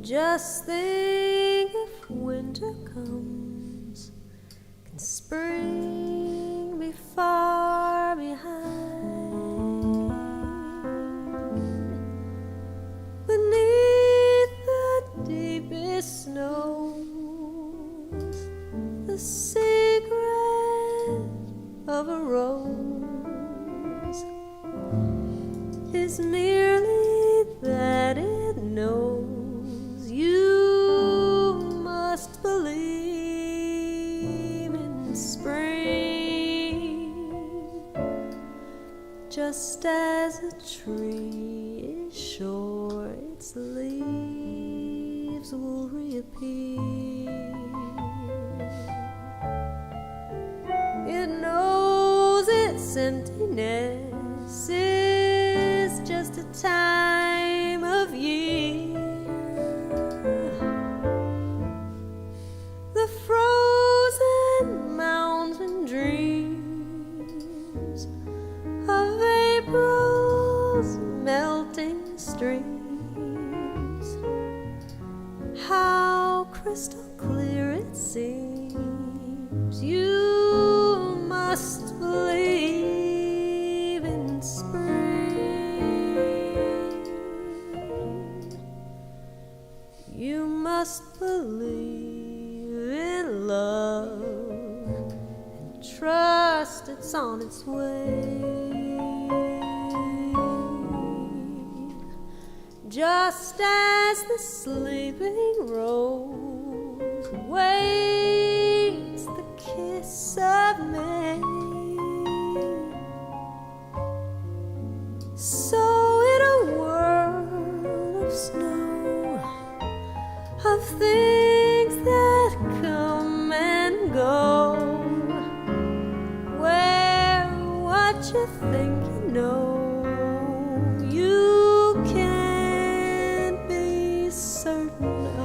Just think if winter comes, can spring be far behind? Beneath the deepest snows, the secret of a rose is merely that it knows you must believe in spring, just as a tree is sure its leaves will reappear. It knows its emptiness is just a time of year. The frozen mountain dreams of April's melting streams, how crystal clear it seems. You must believe in spring. You must believe in love and trust it's on its way. Just as the sleeping rose waits the kiss of May, so in a world of snow, of things that come and go, where what you think you know, you can't be certain of.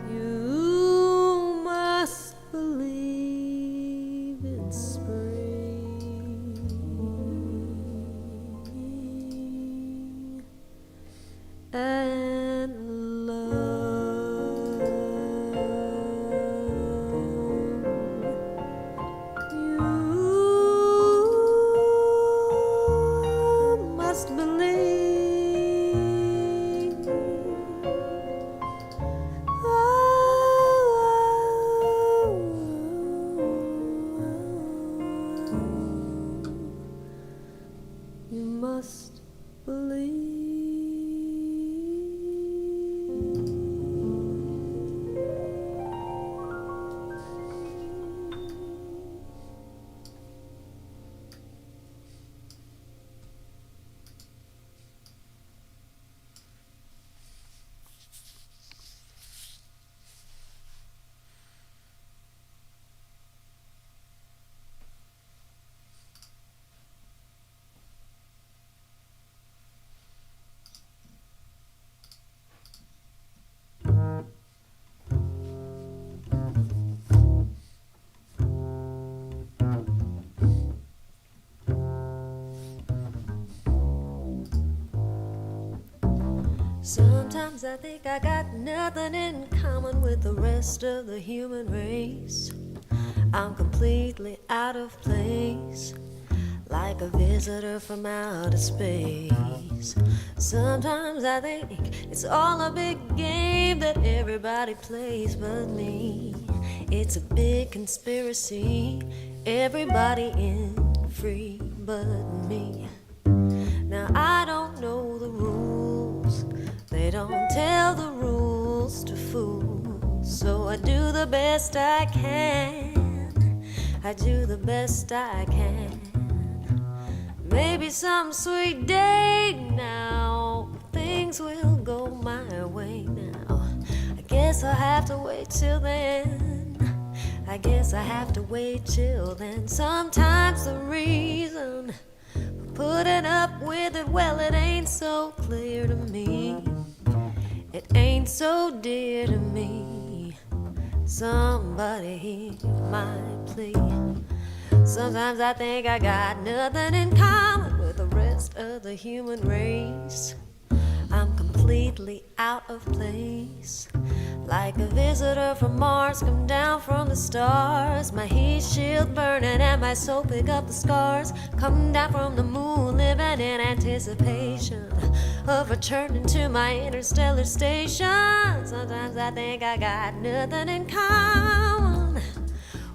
You must believe in spring and love. You must believe. You must believe. Sometimes I think I got nothing in common with the rest of the human race. I'm completely out of place, like a visitor from outer space. Sometimes I think it's all a big game that everybody plays but me. It's a big conspiracy, everybody in free but me. Now I don't know the rules, they don't tell the rules to fools, so I do the best I can, I do the best I can. Maybe some sweet day now things will go my way now. I guess I have to wait till then, I guess I have to wait till then. Sometimes the reason for putting up with it, well, it ain't so clear to me, it ain't so dear to me. Somebody hear my plea. Sometimes I think I got nothing in common with the rest of the human race. completely out of place. Like a visitor from Mars, come down from the stars. My heat shield burning and my soul pick up the scars. Come down from the moon, living in anticipation of returning to my interstellar station. Sometimes I think I got nothing in common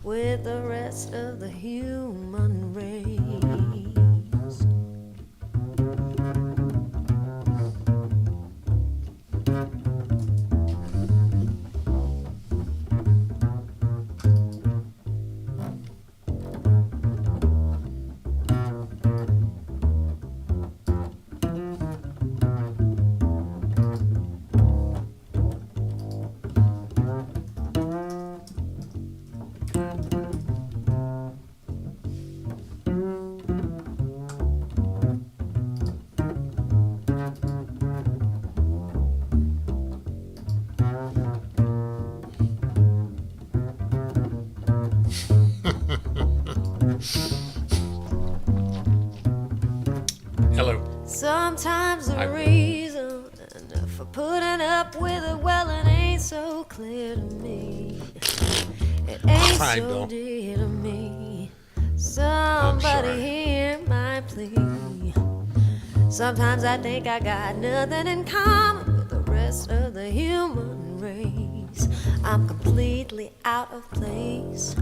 with the rest of the human race. Hello. Sometimes the reason for putting up with it, well, it ain't so clear to me. It ain't Hi, so Bill. dear to me. Somebody sorry. hear my plea. Sometimes I think I got nothing in common with the rest of the human race. I'm completely out of place.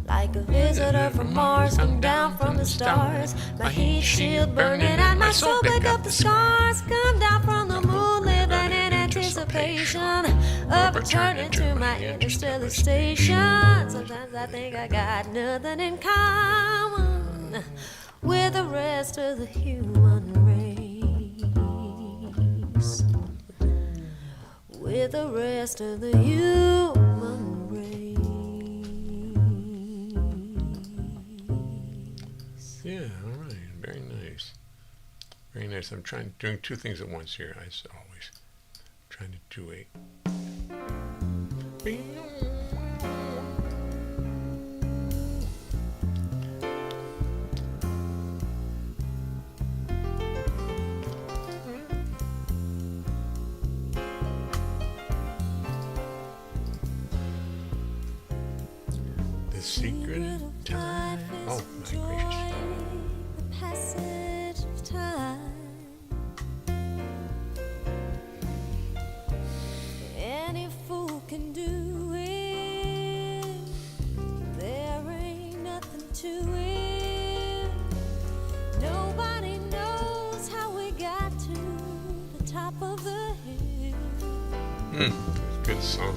Like a visitor from Mars, come down from the stars. My heat shield burning and my soul pick up the scars. Come down from the moon, living in anticipation of returning to my interstellar station. Sometimes I think I got nothing in common with the rest of the human race. With the rest of the human race. Yeah, all right. Very nice. Very nice. I'm doing two things at once here, as always. Trying to do a. The secret of time. Oh, my gracious. The passage of time. Any fool can do it. There ain't nothing to it. Nobody knows how we got to the top of the hill. Good song.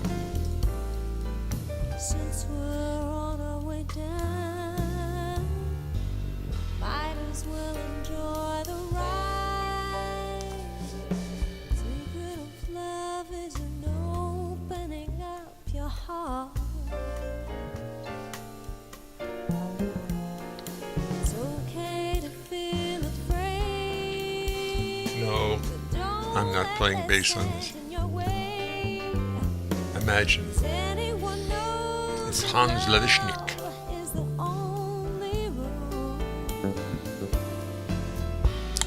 Since we're on our way down, might as well enjoy the ride. Secret of love is in opening up your heart. It's okay to feel afraid. No, But don't I'm not let playing that bass on this. stand in your way. Imagine. Does anyone know It's Hans Levishnik. is the only rule?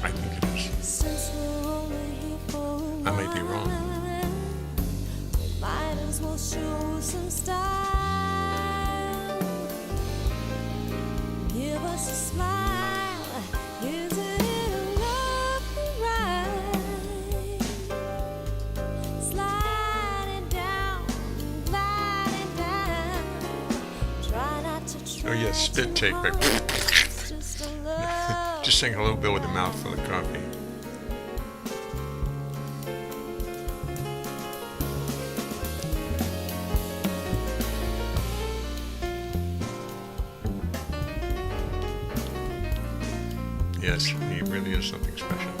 I think it is. Since we're only here for a I may be wrong. while, we might as well show some style. Give us a smile. Isn't it a lovely ride? Sliding down, gliding down. Try not to Oh, yeah, spit take. Right? just a love. Just saying hello, Bill, with a mouthful of coffee. Yes, he really is something special.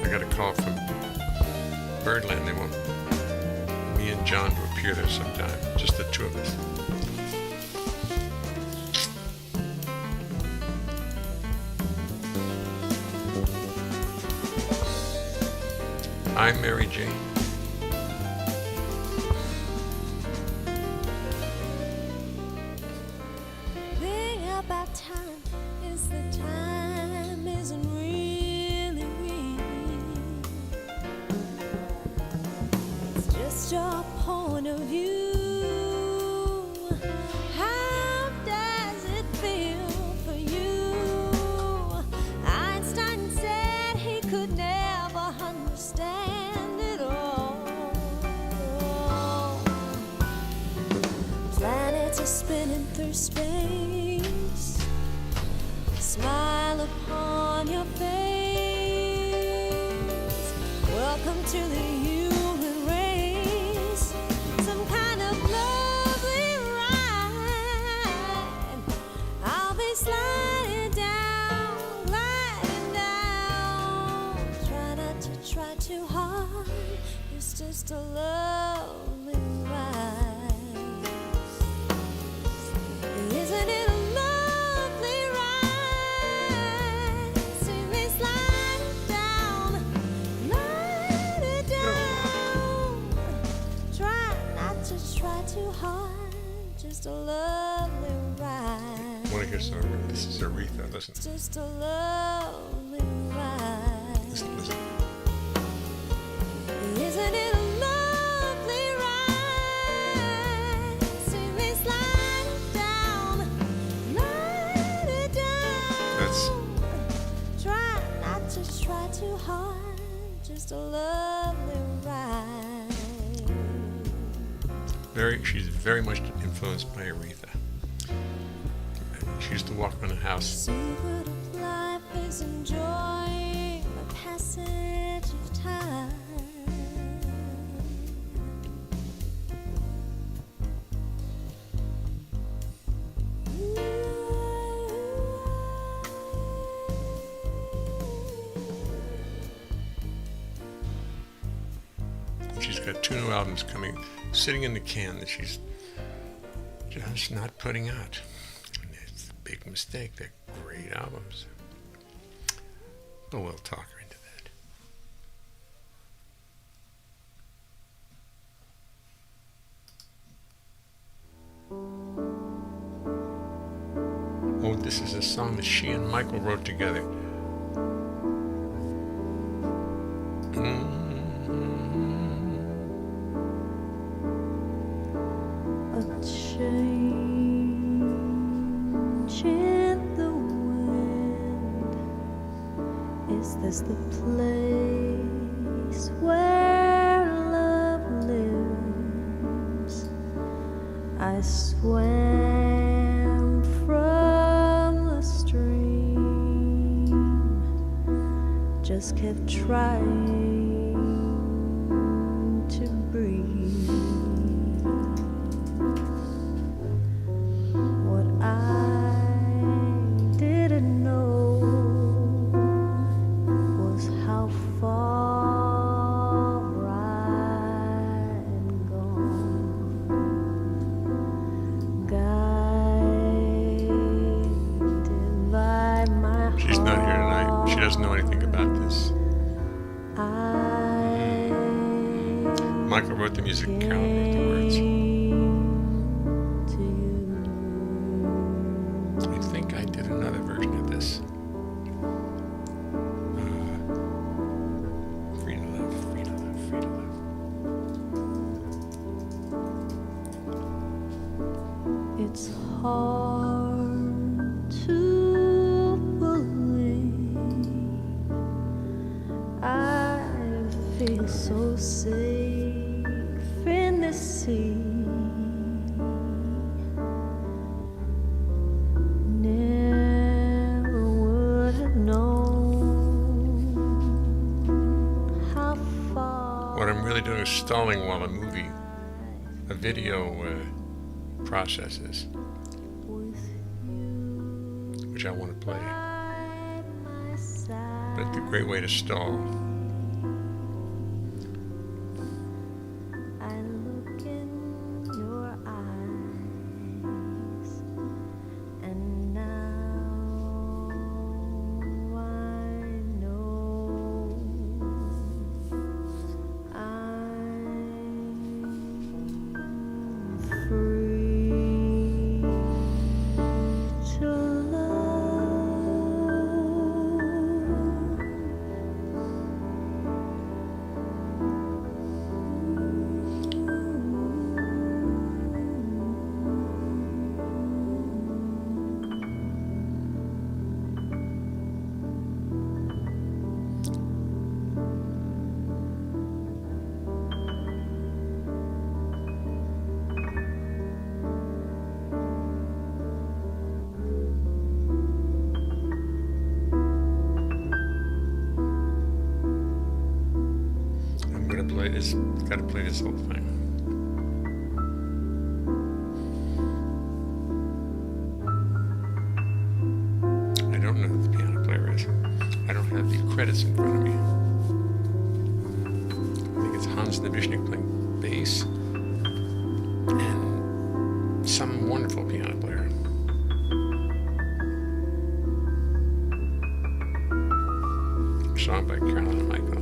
I got a call from Birdland. They want me and John to appear there sometime. Just the two of us. I'm Mary Jane. Being about time is the time isn't really real. It's just your point of view. How does it feel for you? Einstein said he could never understand it all. Planets are spinning through space. Smile upon your face. Welcome to the human race. Some kind of lovely ride. I'll be sliding down, gliding down. Try not to try too hard. It's just a lovely ride. Isn't it a lovely ride? See me slide down, glide it down. Try not to try too hard. Just a lovely ride. Want to hear some? This is Aretha. Listen. Just a lovely ride. Listen. Listen. Isn't it a lovely ride? See me slide down, glide it down. That's Try not to try too hard. Just a lovely ride. she's very much influenced by Aretha. She used to walk around the house. Secret of life is enjoying the passage of time. She's got 2 new albums coming, sitting in the can that she's just not putting out. And it's a big mistake. They're great albums. But we'll talk her into that. Oh, this is a song that she and Michael wrote together. A change in the wind. Is this the place where love lives? I swam from the stream, just kept trying to breathe. What I didn't know was how far I'd gone, guided by my heart. She's not here tonight. She doesn't know anything about this. Michael wrote the music, Carolyn wrote the words. I think I did another version of this. Free to love, free to love, free to love. It's hard to believe I feel so safe in the sea. Never would have known how far. What I'm really doing is stalling while a video processes, With you which I want to play. by my side. But it's a great way to stall. I look in your eyes, and now I know I'm free to this. Got to play this whole thing. I don't know who the piano player is. I don't have the credits in front of me. I think it's Hans Nabishnik playing bass and some wonderful piano player. Song by Caroline Michael.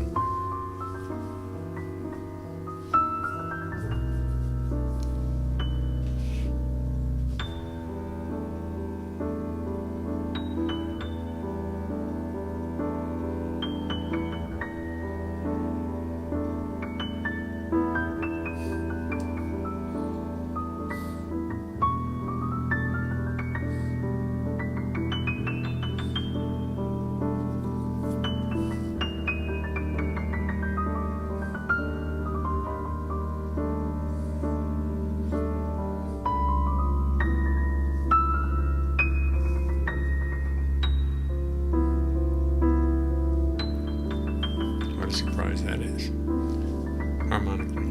What a surprise that is. Harmonically.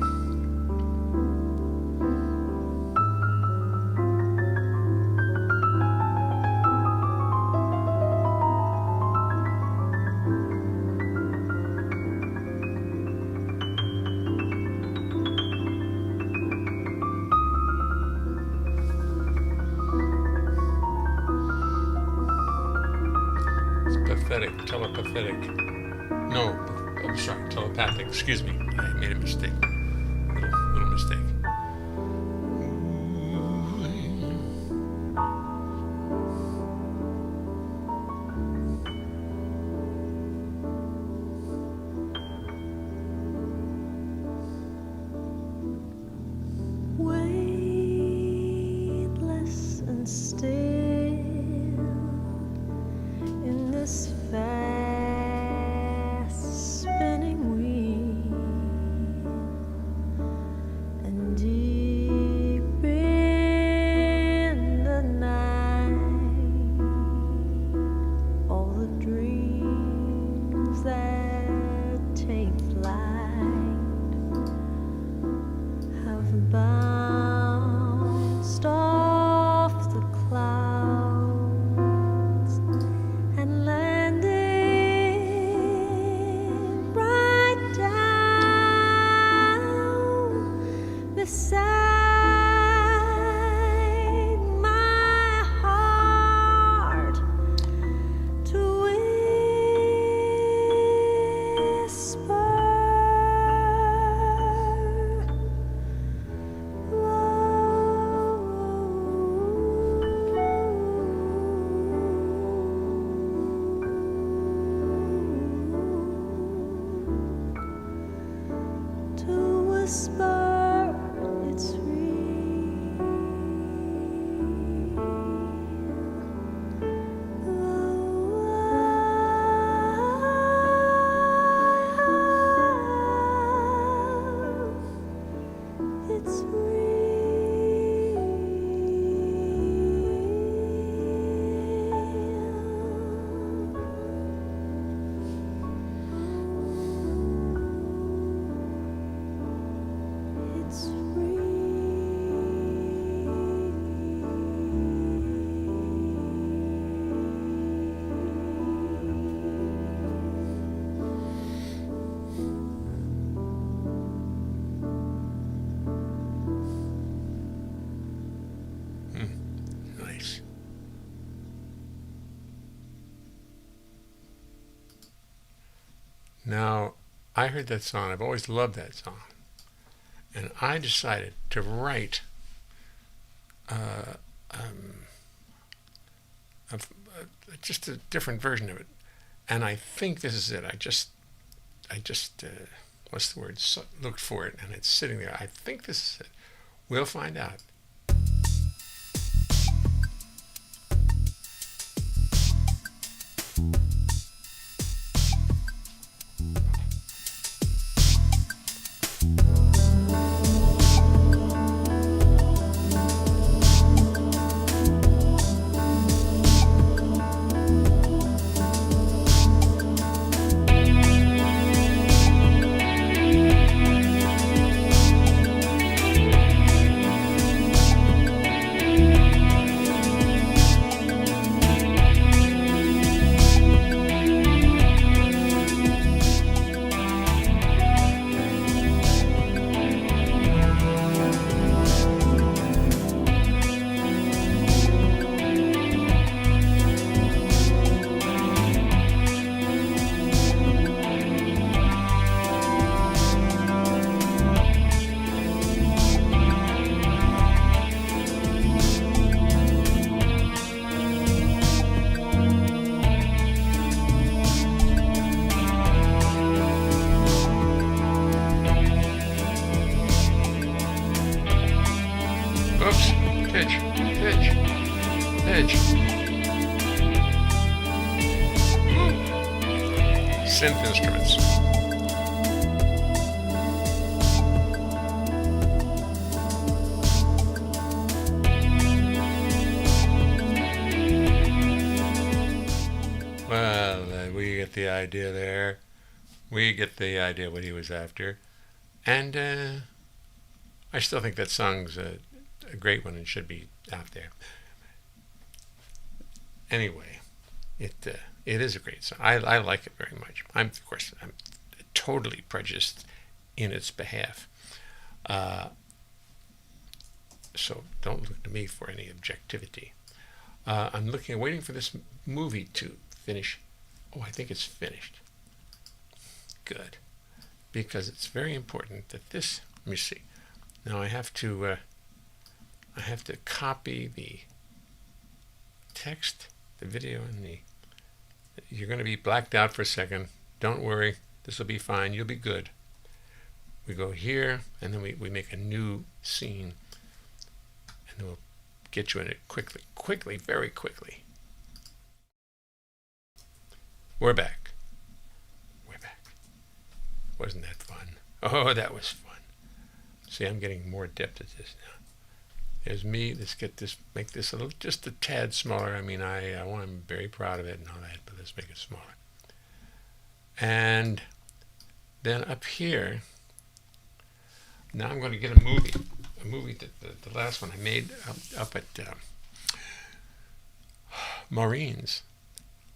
It's pathetic, telepathetic. No, I'm sorry, telepathic. Excuse me. I made a mistake. Little mistake. Weightless and still in this fast spinning wheel, and deep in the night, all the dreams that take flight have bounced off the clouds and landed right down beside my heart to whisper it's real. It's Nice. Now, I heard that song. I've always loved that song. And I decided to write just a different version of it. And I think this is it. I just what's the word? Looked for it, and it's sitting there. I think this is it. We'll find out. edge. Synth instruments. Well, we get the idea there. We get the idea what he was after. And I still think that song's a great one and should be out there. Anyway, it is a great song. I like it very much. I'm totally prejudiced in its behalf. So don't look to me for any objectivity. I'm waiting for this movie to finish. Oh, I think it's finished. Good. Because it's very important that this, let me see. Now I have to copy the text, the video, and you're going to be blacked out for a second. Don't worry. This will be fine. You'll be good. We go here, and then we make a new scene. And then we'll get you in it quickly, very quickly. We're back. Wasn't that fun? Oh, that was fun. See, I'm getting more adept at this now. There's me. Let's make this just a tad smaller. I mean, I'm very proud of it and all that, but let's make it smaller. And then up here, now I'm going to get a movie that the last one I made up at Maureen's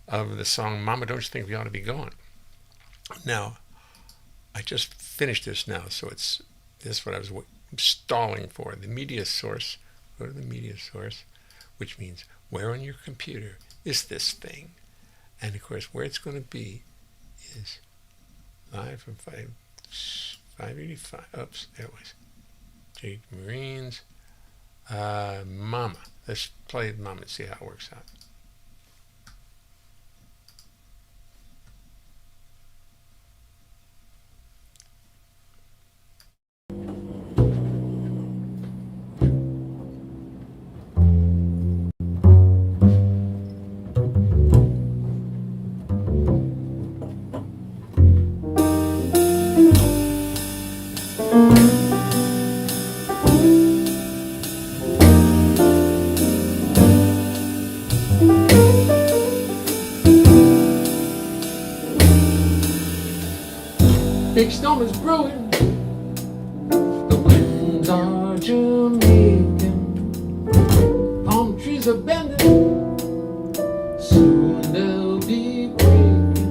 of the song "Mama, Don't You Think We Ought to Be Going." Now, I just finished this now, so this is what I was stalling for. The media source. Go to the media source, which means where on your computer is this thing? And of course, where it's going to be is live from 585. Oops, there it was. Jake Marines. Mama. Let's play Mama and see how it works out. Big storm is brewing. The winds are Jamaican. Palm trees are bending. Soon they'll be breaking.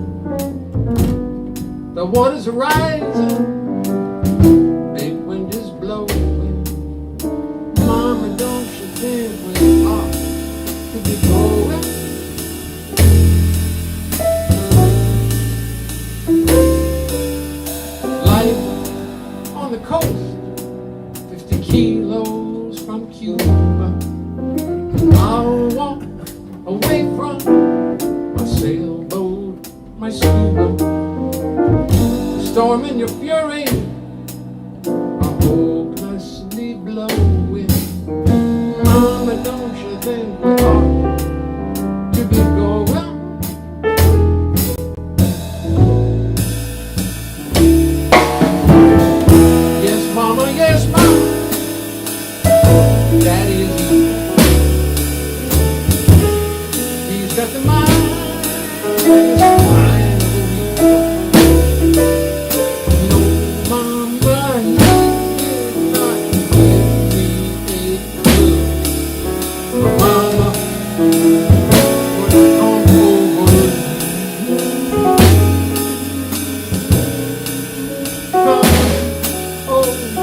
The waters are rising. Big wind is blowing. Mama, don't you think we ought to be going? On the coast, 50 kilos from Cuba. I'll walk away from my sailboat, my scuba. The storm and your fury are hopelessly blowing. Mama, don't you think we ought to be going? Mama, yes, Mama, Daddy is evil. He's got the mind of a weasel. No, Mama, he did not give me a clue. Mama, what on over? Come over.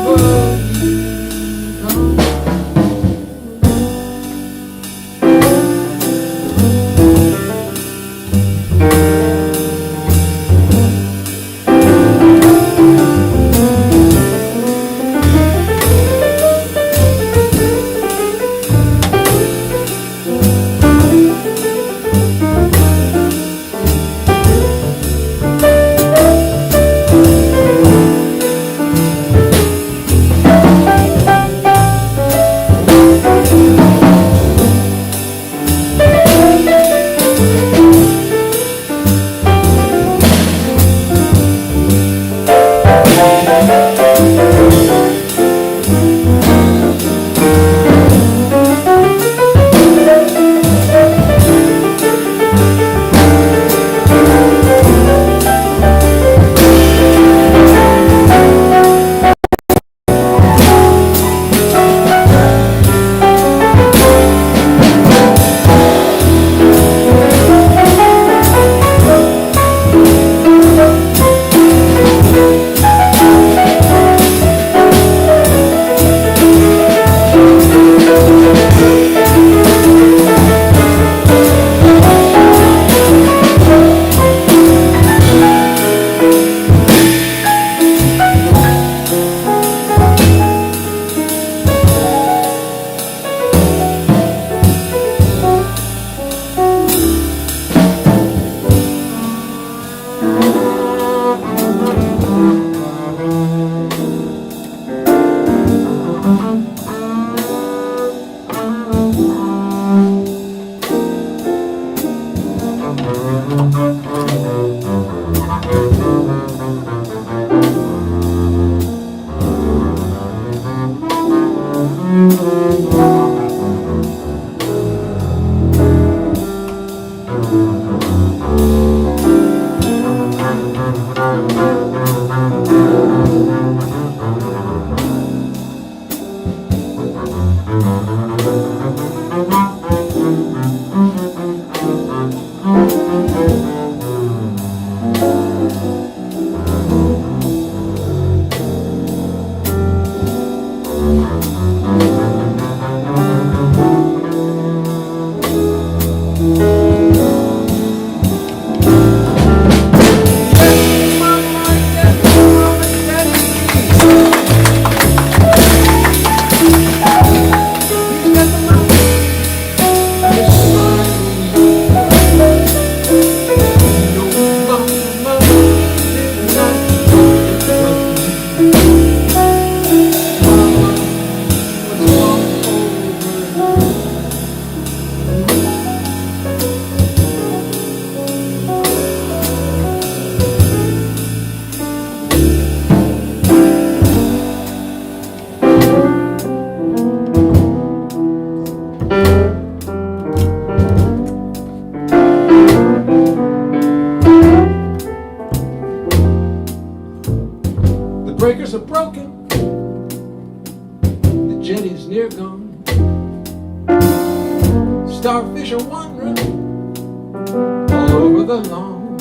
we're gone. Starfish are wandering all over the lawn.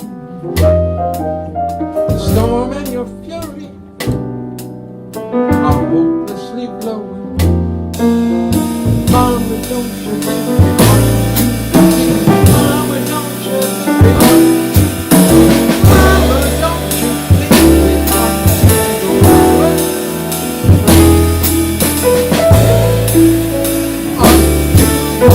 The storm and your fury are hopelessly blowing. Mama, don't you think we ought to? Mama, don't you think we ought to? Mama, don't you think we ought to go away? Ought to go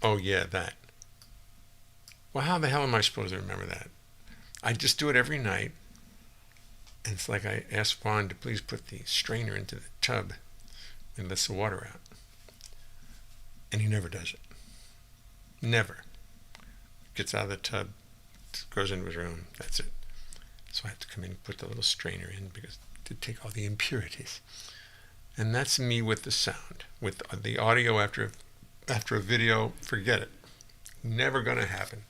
Oh, yeah, that. Well, how the hell am I supposed to remember that? I just do it every night. And it's like I ask Vaughn to please put the strainer into the tub and lets the water out. And he never does it. Never. Gets out of the tub, goes into his room, that's it. So I have to come in and put the little strainer in because to take all the impurities. And that's me with the sound. With the audio after a video, forget it. Never going to happen.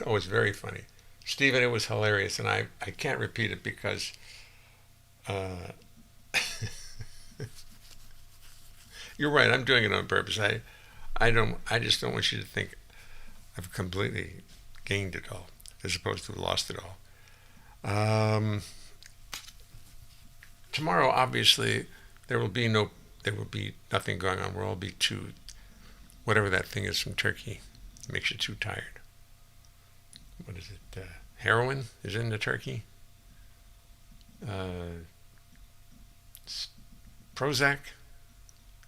Oh, it's very funny. Stephen, it was hilarious, and I can't repeat it because you're right, I'm doing it on purpose. I just don't want you to think I've completely gained it all as opposed to lost it all. Tomorrow, obviously, there will be nothing going on. We'll all be too, whatever that thing is from Turkey, makes you too tired. What is it? Heroin is in the turkey. Prozac.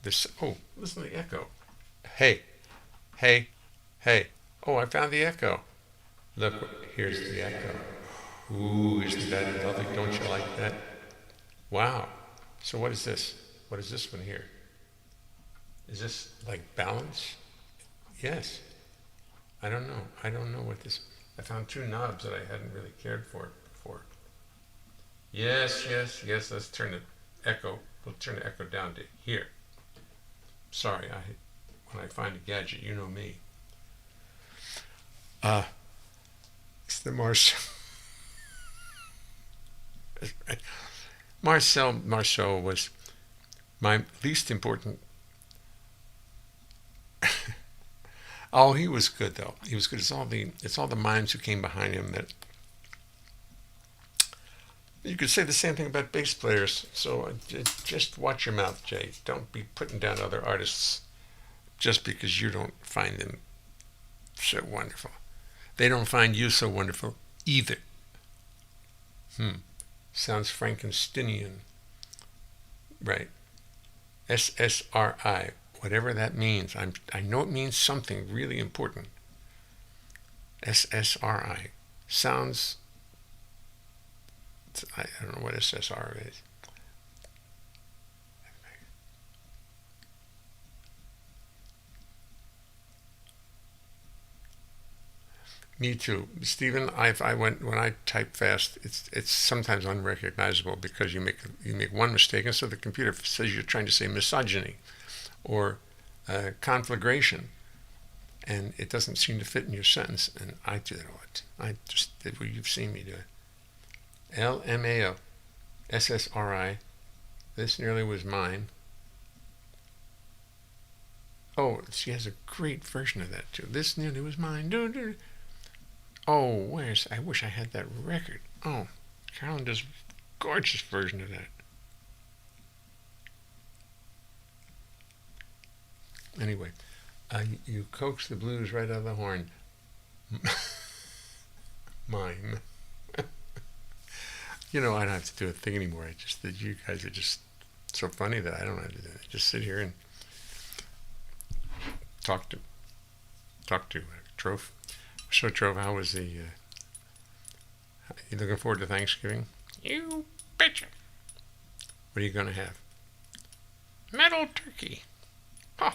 Listen to the echo. Hey. Oh, I found the echo. Look, here's the echo. Ooh, isn't that lovely? Don't you like that? Wow. So what is this? What is this one here? Is this like balance? Yes. I don't know. I don't know what this... I found two knobs that I hadn't really cared for before. Yes. Let's turn the echo. We'll turn the echo down to here. Sorry, when I find a gadget, you know me. It's the Marcel Marceau was my least important. Oh, he was good though. He was good. It's all the minds who came behind him that. You could say the same thing about bass players. So just watch your mouth, Jay. Don't be putting down other artists just because you don't find them so wonderful. They don't find you so wonderful either. Sounds Frankensteinian. Right. SSRI. whatever that means. I know it means something really important. SSRI sounds, I don't know what SSRI is. Me too, Stephen. When I type fast, it's sometimes unrecognizable because you make one mistake, and so the computer says you're trying to say misogyny or conflagration, and it doesn't seem to fit in your sentence. And I do it all. I just did what you've seen me do it. LMAO, SSRI. This nearly was mine. Oh, she has a great version of that too. This nearly was mine. Oh, I wish I had that record. Oh, Carolyn does a gorgeous version of that. Anyway, you coax the blues right out of the horn. Mime. You know, I don't have to do a thing anymore. I just that you guys are just so funny that I don't have to do it. Just sit here and talk to Trove. So, Trove, how was the? You looking forward to Thanksgiving? You betcha. What are you gonna have? Metal turkey. Do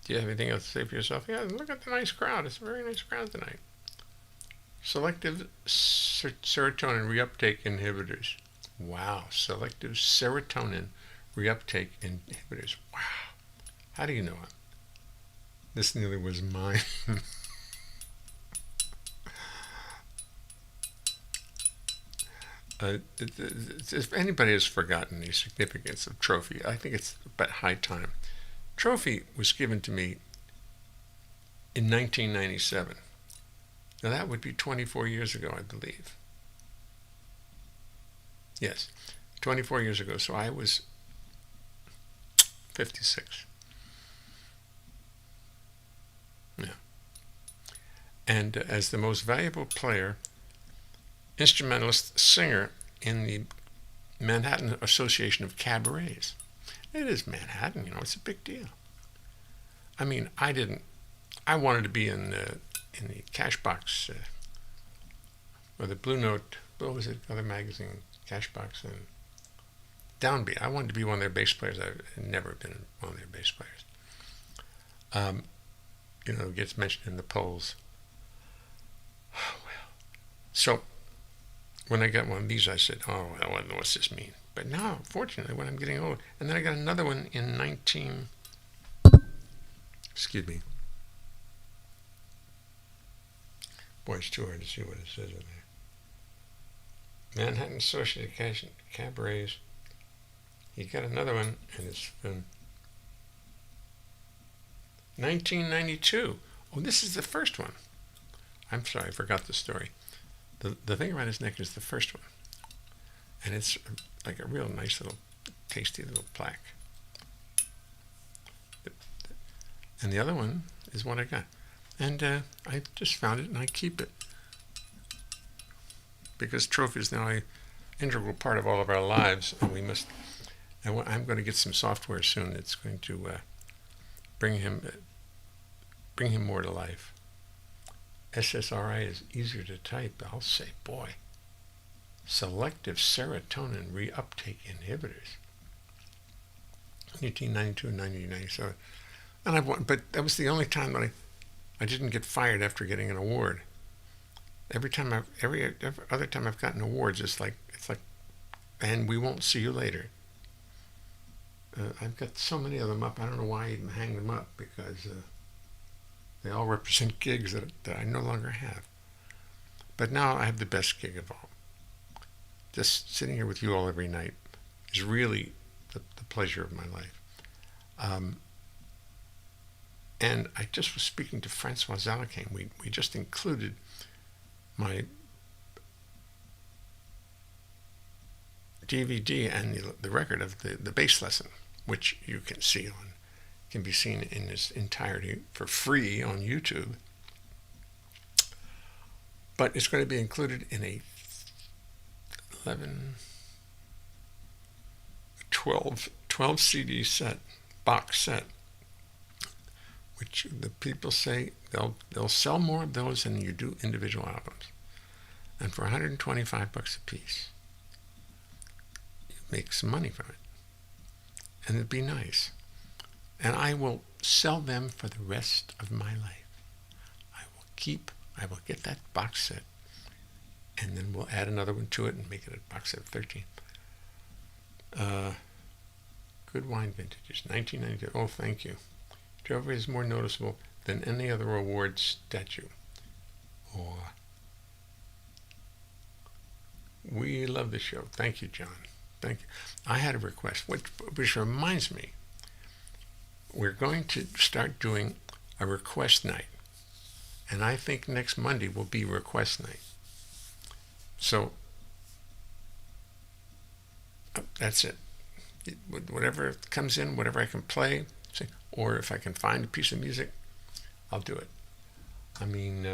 you have anything else to say for yourself? Yeah, look at the nice crowd. It's a very nice crowd tonight. Selective serotonin reuptake inhibitors. Wow, selective serotonin reuptake inhibitors. Wow. How do you know it? This nearly was mine. If anybody has forgotten the significance of Trophy, I think it's about high time. Trophy was given to me in 1997. Now that would be 24 years ago, I believe. Yes, 24 years ago. So I was 56. Yeah. And as the most valuable player, instrumentalist, singer in the Manhattan Association of Cabarets. It is Manhattan, you know, it's a big deal. I mean, I wanted to be in the Cashbox, or the Blue Note, what was it, other magazine, Cashbox, and Downbeat. I wanted to be one of their bass players. I've never been one of their bass players. You know, it gets mentioned in the polls. Oh, well. So, when I got one of these, I said, oh, well, what's this mean? But now, fortunately, when I'm getting old, and then I got another one in excuse me. Boy, it's too hard to see what it says in there. Manhattan Association Cabarets. You got another one, and it's from 1992. Oh, this is the first one. I'm sorry, I forgot the story. The thing around his neck is the first one. And it's like a real nice little, tasty little plaque. And the other one is what I got. And I just found it and I keep it. Because Trophy is now an integral part of all of our lives. And I'm going to get some software soon that's going to bring him more to life. SSRI is easier to type. I'll say, boy. Selective serotonin reuptake inhibitors. 1992 and 1997. And but that was the only time that I didn't get fired after getting an award. Every other time I've gotten awards, it's like, and we won't see you later. I've got so many of them up. I don't know why I even hang them up, because they all represent gigs that I no longer have. But now I have the best gig of all. Just sitting here with you all every night is really the pleasure of my life. And I just was speaking to Francois Zalakane. We just included my DVD and the record of the bass lesson, which you can be seen in its entirety for free on YouTube. But it's going to be included in a 12 CD set. box set, which the people say they'll sell more of those than you do individual albums. And for $125 a piece, you make some money from it. And it'd be nice. And I will sell them for the rest of my life. I will get that box set, and then we'll add another one to it and make it a box set of 13. Good wine vintages, 1992. Oh, thank you. Jovi is more noticeable than any other award statue. Oh, we love the show. Thank you, John. Thank you. I had a request, which reminds me, we're going to start doing a request night. And I think next Monday will be request night. So that's it. Whatever comes in, whatever I can play, or if I can find a piece of music, I'll do it. I mean,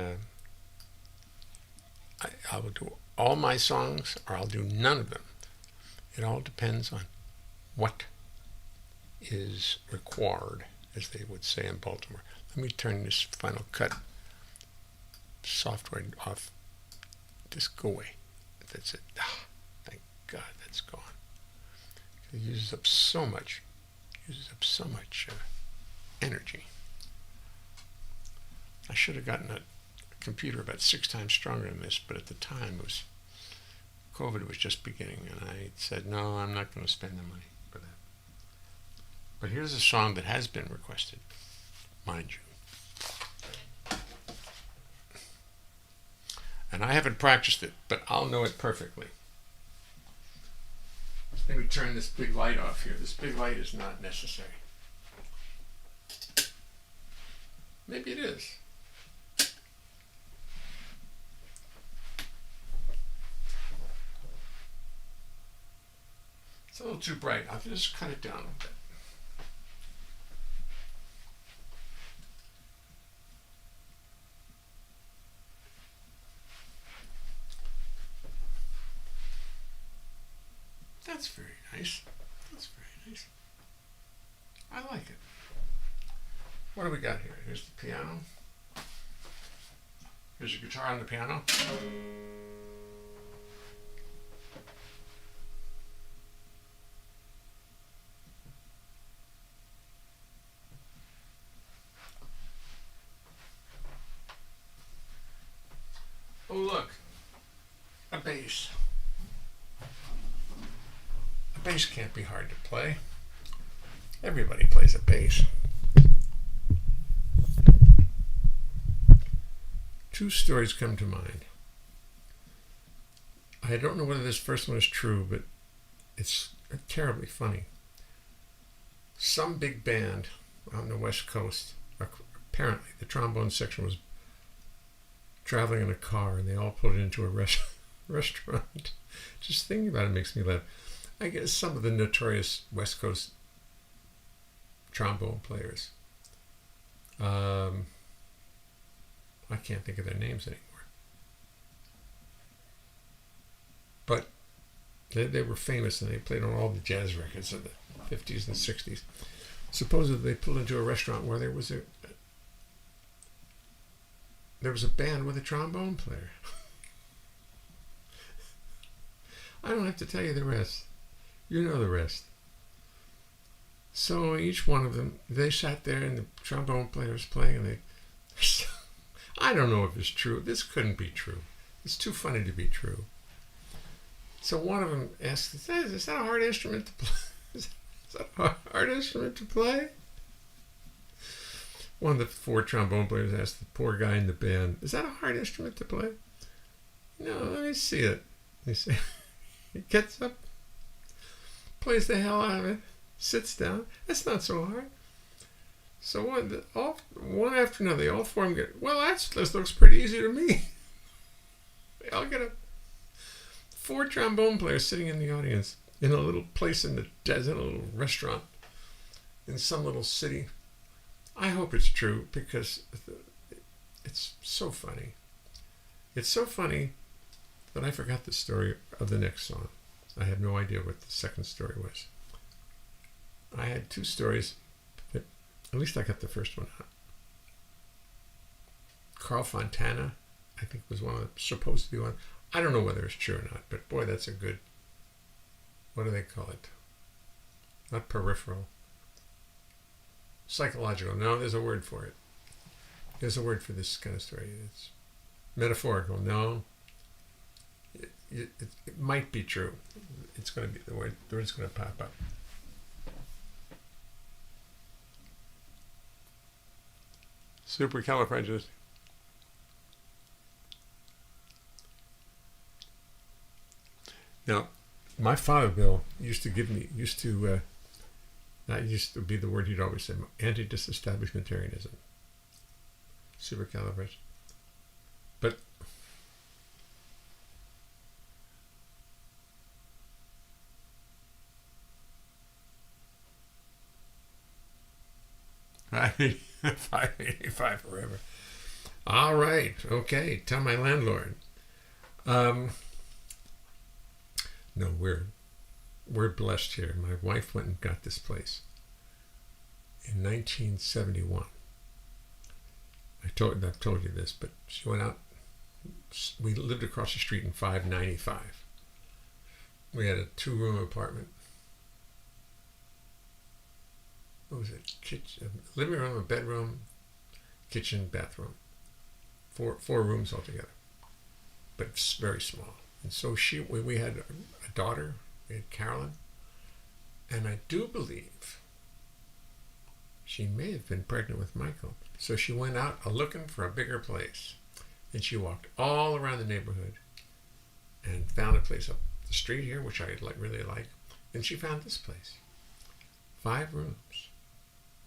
I will do all my songs, or I'll do none of them. It all depends on what is required, as they would say in Baltimore. Let me turn this Final Cut software off. Just go away. That's it. Thank God that's gone. It uses up so much energy. I should have gotten a computer about 6 times stronger than this, but at the time COVID was just beginning, and I said, no, I'm not going to spend the money for that. But here's a song that has been requested, mind you. And I haven't practiced it, but I'll know it perfectly. Let me turn this big light off here. This big light is not necessary. Maybe it is. It's a little too bright. I'll just cut it down a bit. That's very nice. That's very nice. I like it. What do we got here? Here's the piano. Here's your guitar on the piano. Oh, look. A bass. A bass can't be hard to play. Everybody plays a bass. Two stories come to mind. I don't know whether this first one is true, but it's terribly funny. Some big band on the West Coast, apparently the trombone section was traveling in a car, and they all pulled into a restaurant. Just thinking about it makes me laugh. I guess some of the notorious West Coast trombone players. I can't think of their names anymore. But they were famous, and they played on all the jazz records of the 50s and 60s. Supposedly they pulled into a restaurant where there was a band with a trombone player. I don't have to tell you the rest. You know the rest. So each one of them, they sat there, and the trombone player was playing, and they... I don't know if it's true. This couldn't be true. It's too funny to be true. So one of them asked, is that a hard instrument to play? Is that a hard instrument to play? One of the 4 trombone players asked the poor guy in the band, is that a hard instrument to play? No, let me see it. He gets up, plays the hell out of it, sits down. That's not so hard. So one after another, all 4 of them get, well, this looks pretty easy to me. They all get up. 4 trombone players sitting in the audience in a little place in the desert, a little restaurant in some little city. I hope it's true, because it's so funny. It's so funny that I forgot the story of the next song. I have no idea what the second story was. I had 2 stories. At least I got the first one out. Carl Fontana, I think, was one of the, supposed to be one. I don't know whether it's true or not, but boy, that's a good, what do they call it? Not peripheral. Psychological. No, there's a word for it. There's a word for this kind of story. It's metaphorical. No. It might be true. It's going to be the word's going to pop up. Supercalifragilistic. Now, my father, Bill, used to that used to be the word he'd always say, anti-disestablishmentarianism. Supercalifragilistic. But $5.85 forever. All right. Okay. Tell my landlord. No, we're blessed here. My wife went and got this place in 1971. I've told you this, but she went out. We lived across the street in 595. We had a 2-room apartment. What was it? Kitchen, living room, a bedroom, kitchen, bathroom. Four rooms altogether, but it's very small. And so we had a daughter. We had Carolyn, and I do believe she may have been pregnant with Michael. So she went out looking for a bigger place, and she walked all around the neighborhood and found a place up the street here, which I really like. And she found this place, 5 rooms,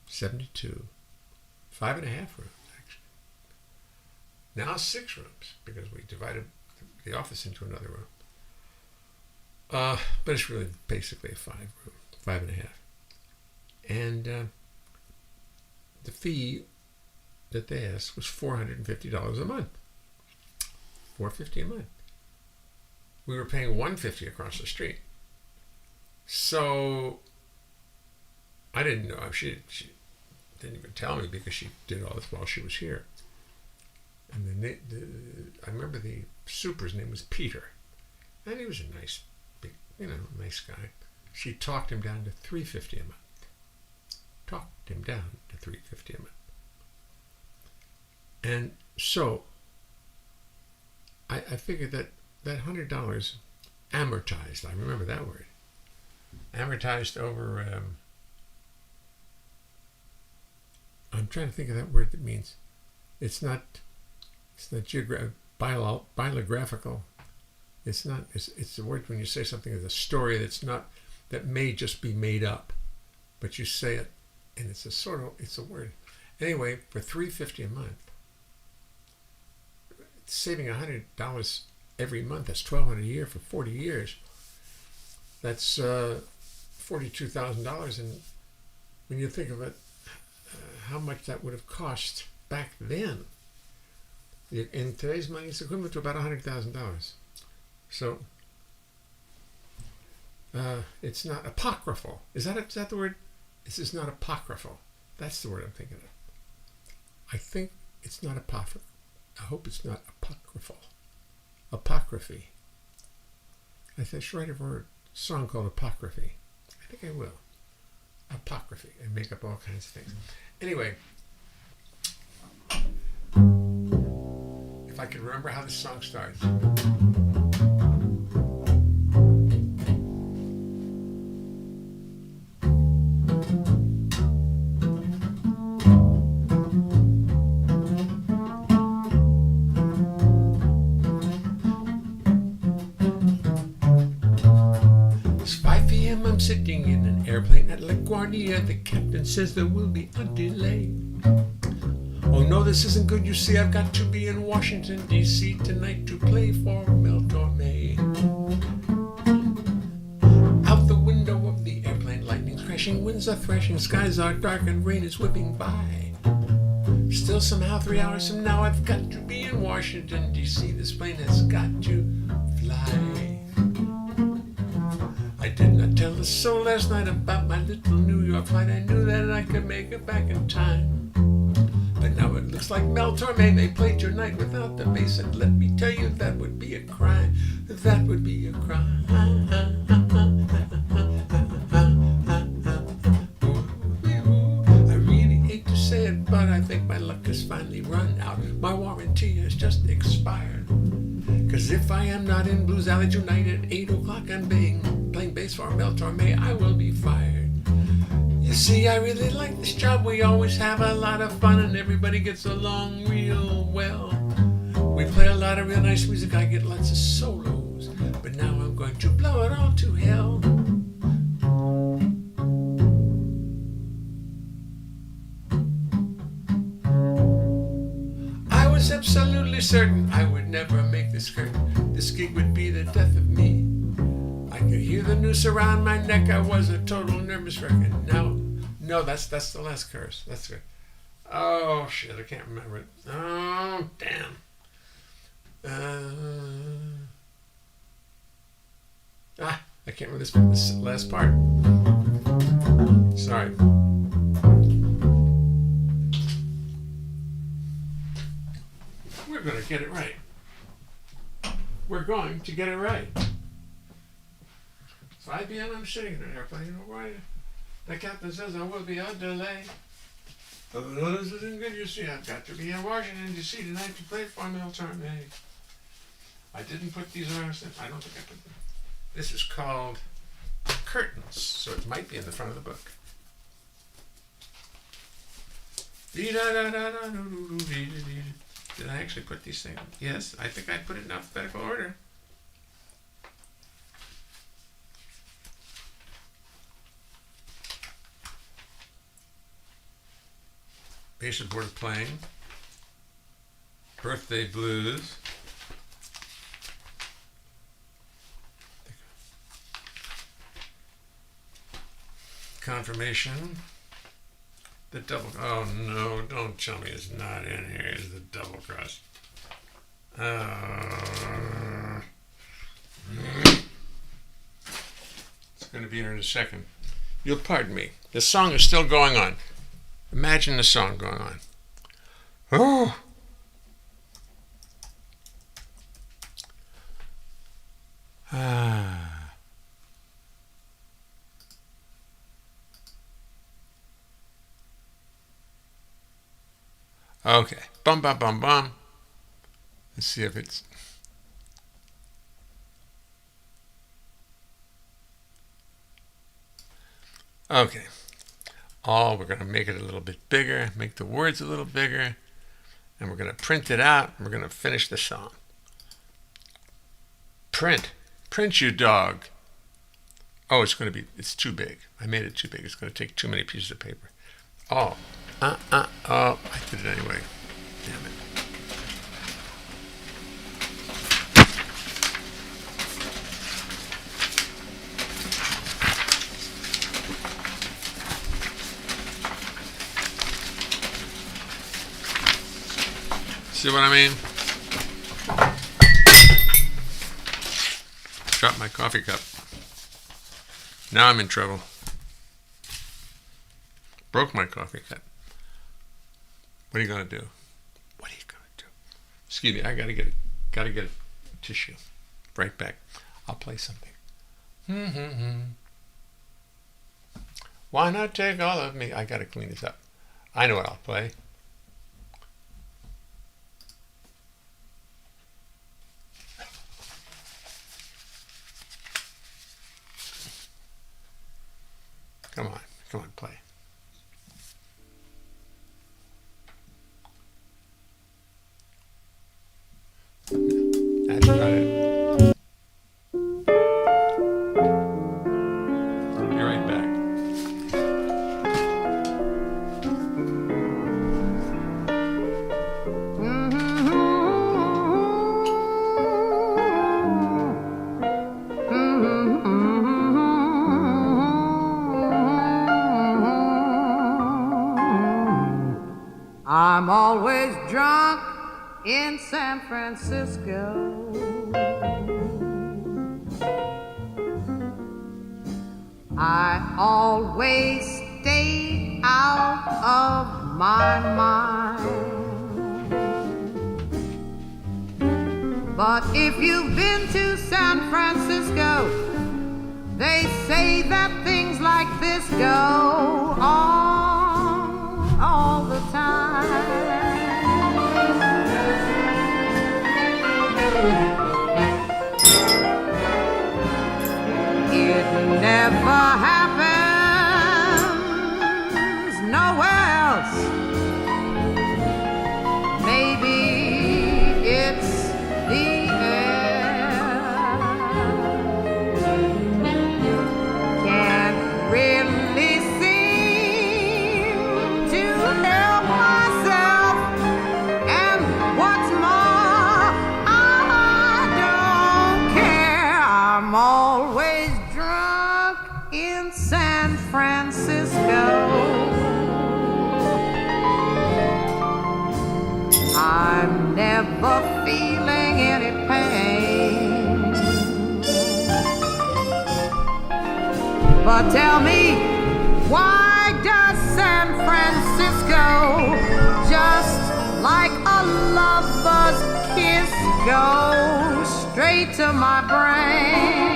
72, 5.5 rooms actually. Now 6 rooms because we divided the office into another room. But it's really basically a 5-room, 5.5. And the fee that they asked was $450 a month. $450 a month. We were paying $150 across the street. So I didn't know. She didn't even tell me because she did all this while she was here. And I remember the super's name was Peter, and he was a nice, big, nice guy. She talked him down to $350 a month. Talked him down to $350 a month. And so I figured that $100 amortized. I remember that word. Amortized over. I'm trying to think of that word that means it's not biographical. It's not. It's the word when you say something is a story that may just be made up, but you say it, and it's a word. Anyway, for $350 a month, saving $100 every month. That's $1,200 a year for 40 years. That's $42,000, and when you think of it, how much that would have cost back then. In today's money, it's equivalent to about $100,000. So it's not apocryphal. Is that the word? This is not apocryphal. That's the word I'm thinking of. I think it's not apocryphal. I hope it's not apocryphal. Apocryphy. I should write a song called Apocryphy. I think I will. Apocryphy. And make up all kinds of things. Anyway, if I can remember how this song starts. It's 5 p.m. I'm sitting in an airplane at LaGuardia. The captain says there will be a delay. Oh no, this isn't good, you see, I've got to be in Washington, D.C. tonight to play for Mel Torme. Out the window of the airplane, lightning's crashing, winds are thrashing, skies are dark and rain is whipping by. Still somehow 3 hours from now I've got to be in Washington, D.C. This plane has got to fly. I did not tell a soul last night about my little New York flight. I knew that I could make it back in time. But now it looks like Mel Torme may played your night without the bass. And let me tell you, that would be a crime. That would be a crime. I really hate to say it, but I think my luck has finally run out. My warranty has just expired. 'Cause if I am not in Blues Alley tonight at 8 o'clock and playing bass for Mel Torme, I will be fired. You see, I really like this job. We always have a lot of fun and everybody gets along real well. We play a lot of real nice music. I get lots of solos. But now I'm going to blow it all to hell. I was absolutely certain I would never make this curtain. This gig would be the death of me. I could hear the noose around my neck. I was a total nervous wreck. And now, no, that's the last chorus. That's good. Oh shit, I can't remember it. Oh damn. I can't remember this last part. Sorry. We're going to get it right. We're going to get it right. 5 p.m. I'm sitting in an airplane. The captain says I will be on delay. Oh, this isn't good, you see. I've got to be in Washington, D.C. tonight to play for Mel Torme. I didn't put these arms in. I don't think I put them. This is called Curtains, so it might be in the front of the book. Did I actually put these things? Yes, I think I put it in alphabetical order. Bass is worth playing. Birthday Blues. Confirmation. The double. Oh no! Don't tell me it's not in here. It's the double cross. It's going to be here in a second. You'll pardon me. The song is still going on. Imagine the song going on. Oh. Okay. Bum, bum, bum, bum. Let's see if it's... Okay. We're going to make it a little bit bigger, make the words a little bigger, and we're going to print it out, and we're going to finish the song. Print, you dog. Oh, it's too big. I made it too big. It's going to take too many pieces of paper. Oh, I did it anyway. Damn it. See what I mean? Dropped my coffee cup. Now I'm in trouble. Broke my coffee cup. What are you gonna do? What are you gonna do? Excuse me, I gotta get a tissue. Right back. I'll play something. Why not take all of me? I gotta clean this up. I know what I'll play. Come on, play. That's about it. Be right back. I'm always drunk in San Francisco. I always stay out of my mind. But if you've been to San Francisco, they say that things like this go on all the time. It never happens nowhere else. Maybe it's the air. Can't really seem to help myself. And what's more, I don't care. I'm always drunk in San Francisco. I'm never feeling any pain. But tell me, why does San Francisco, just like a lover's kiss, go straight to my brain?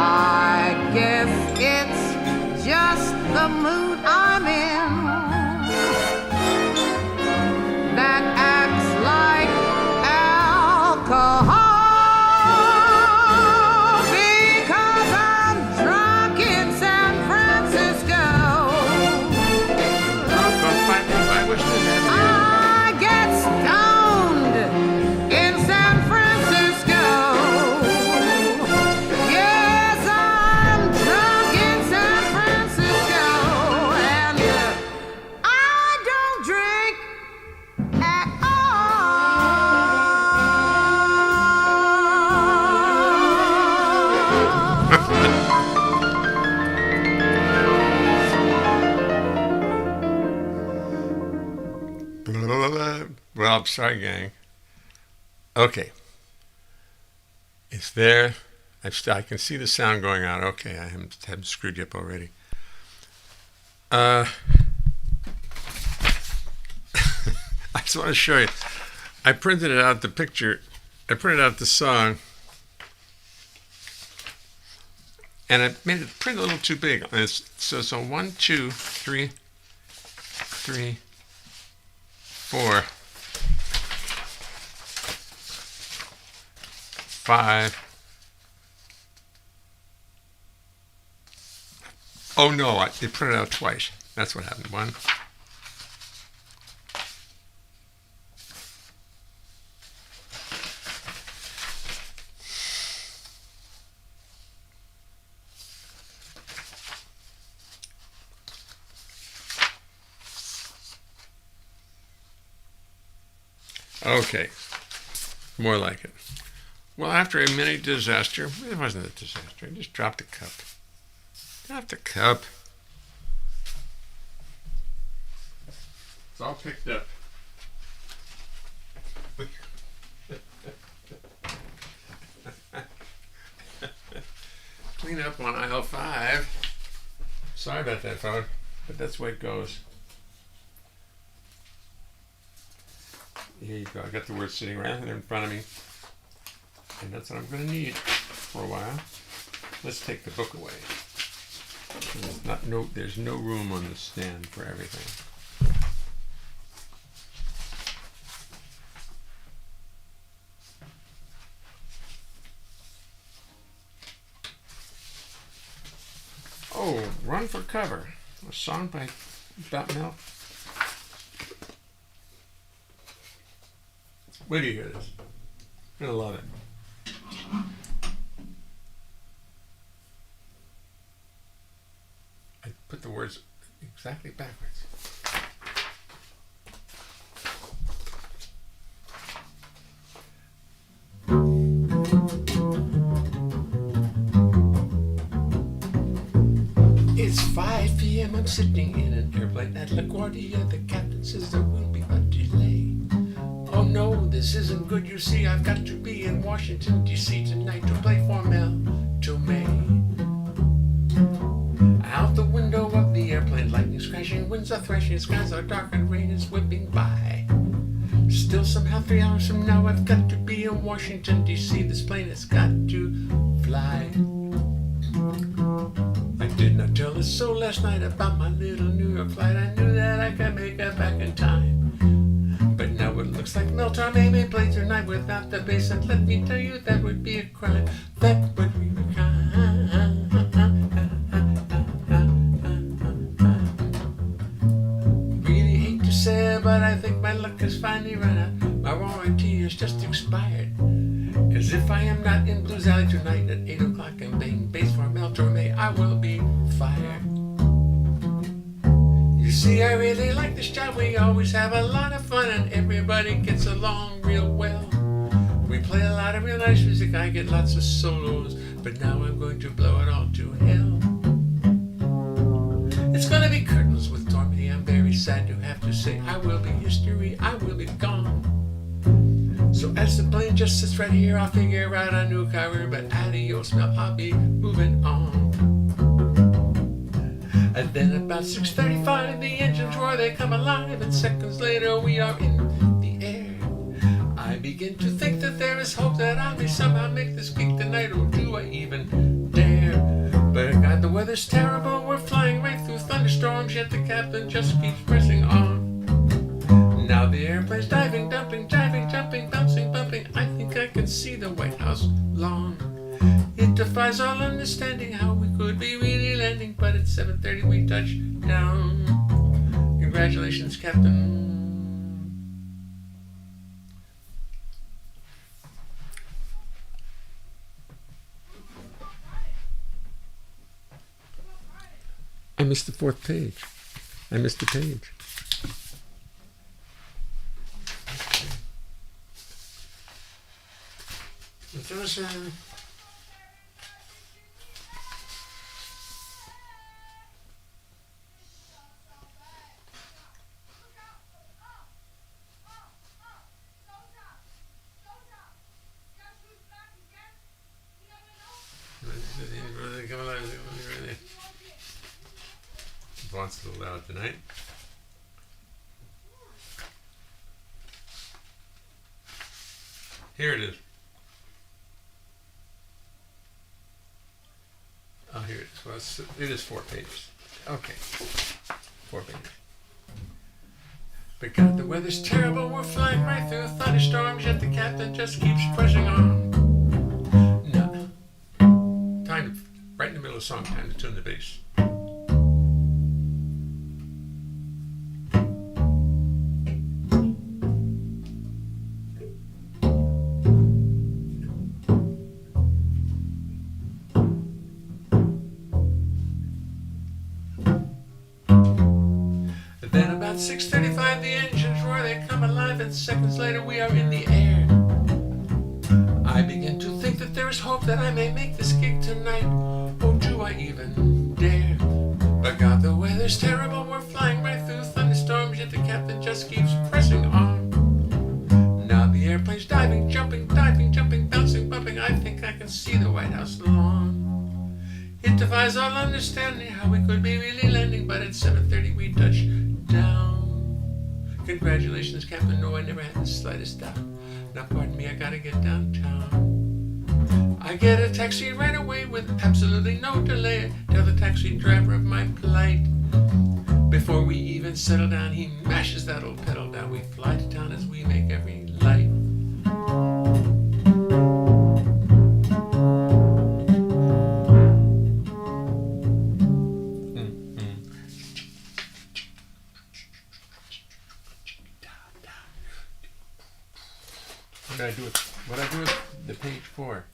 I guess it's just the mood I'm in that acts like alcohol, because I'm drunk in San Francisco. I wish they had I get stoned in San Francisco. Yes, I'm drunk in San Francisco, and I don't drink at Blah, blah, blah. Well, I'm sorry, gang. Okay. It's there. I can see the sound going out. Okay, I haven't screwed you up already. I just want to show you. I printed out the picture. I printed out the song. And I made it print a little too big. And so 1, 2, 3, 4, 5. Oh no, they printed out twice. That's what happened. 1. Okay, more like it. Well, after a mini disaster, it wasn't a disaster. I just dropped the cup. Dropped the cup. It's all picked up. Clean up on aisle 5. Sorry about that, phone, but that's the way it goes. Here you go. I got the words sitting right there in front of me. And that's what I'm going to need for a while. Let's take the book away. There's no room on the stand for everything. Oh, Run for Cover. A song by Mel. Wait till you hear this. You're going to love it. I put the words exactly backwards. It's 5 p.m. I'm sitting in an airplane at LaGuardia. The captain says there will be a delay. Oh no, this isn't good. You see, I've got to be in Washington, D.C. tonight to play for Mel Torme. Out the window of the airplane, lightning's crashing, winds are thrashing, skies are dark and rain is whipping by. Still somehow 3 hours from now I've got to be in Washington, D.C. This plane has got to fly. I did not tell a soul last night about my little New York flight. I knew that I could make it back in time. But now it looks like Mel Torme may play tonight without the bass. And let me tell you, that would be a crime. That would be a crime. Really hate to say it, but I think my luck has finally run out. My warranty has just expired. Cause if I am not in Blues Alley tonight at 8 o'clock and playing bass for Mel Torme, I will be fired. You see, I really like this job. We always have a lot of fun and everybody gets along real well. We play a lot of real nice music. I get lots of solos, but now I'm going to blow it all to hell. It's gonna be curtains with Torme. I'm very sad to have to say I will be history. I will be gone. So as the plane just sits right here, I'll figure out a new career. But adios, Mel, I'll be moving on. And then about 6:35, the engines roar, they come alive, and seconds later we are in the air. I begin to think that there is hope that I may somehow make this gig tonight, or do I even dare? But God, the weather's terrible, we're flying right through thunderstorms, yet the captain just keeps pressing on. Now the airplane's diving, dumping, diving, jumping, bouncing, bumping. I think I can see the White House lawn. It defies all understanding how we could be really landing, but at 7:30 we touch down. Congratulations, Captain. I missed the 4th page. I missed a page. Vaughn's a little loud tonight. Here it is. Oh, here it is. Well, it is 4 pages. Okay. 4 pages. But God, the weather's terrible. We're flying right through thunderstorms, yet the captain just keeps pressing on. No. Time to, right in the middle of the song, time to tune the bass. Then about 6:35 the engines roar, they come alive, and seconds later we are in the air. I begin to think that there is hope that I may make this gig tonight. Oh, do I even dare? But God, the weather's terrible, we're flying right through thunderstorms, yet the captain just keeps pressing on. Now the airplane's diving, jumping, bouncing, bumping. I think I can see the White House lawn. It defies all understanding how we could be really landing, but at 7:30 we touch down. Congratulations, Captain. No, I never had the slightest doubt. Now, pardon me, I gotta get downtown. I get a taxi right away with absolutely no delay. Tell the taxi driver of my plight. Before we even settle down, he mashes that old pedal down. We fly to town as we make every light. What did I do with the page 4?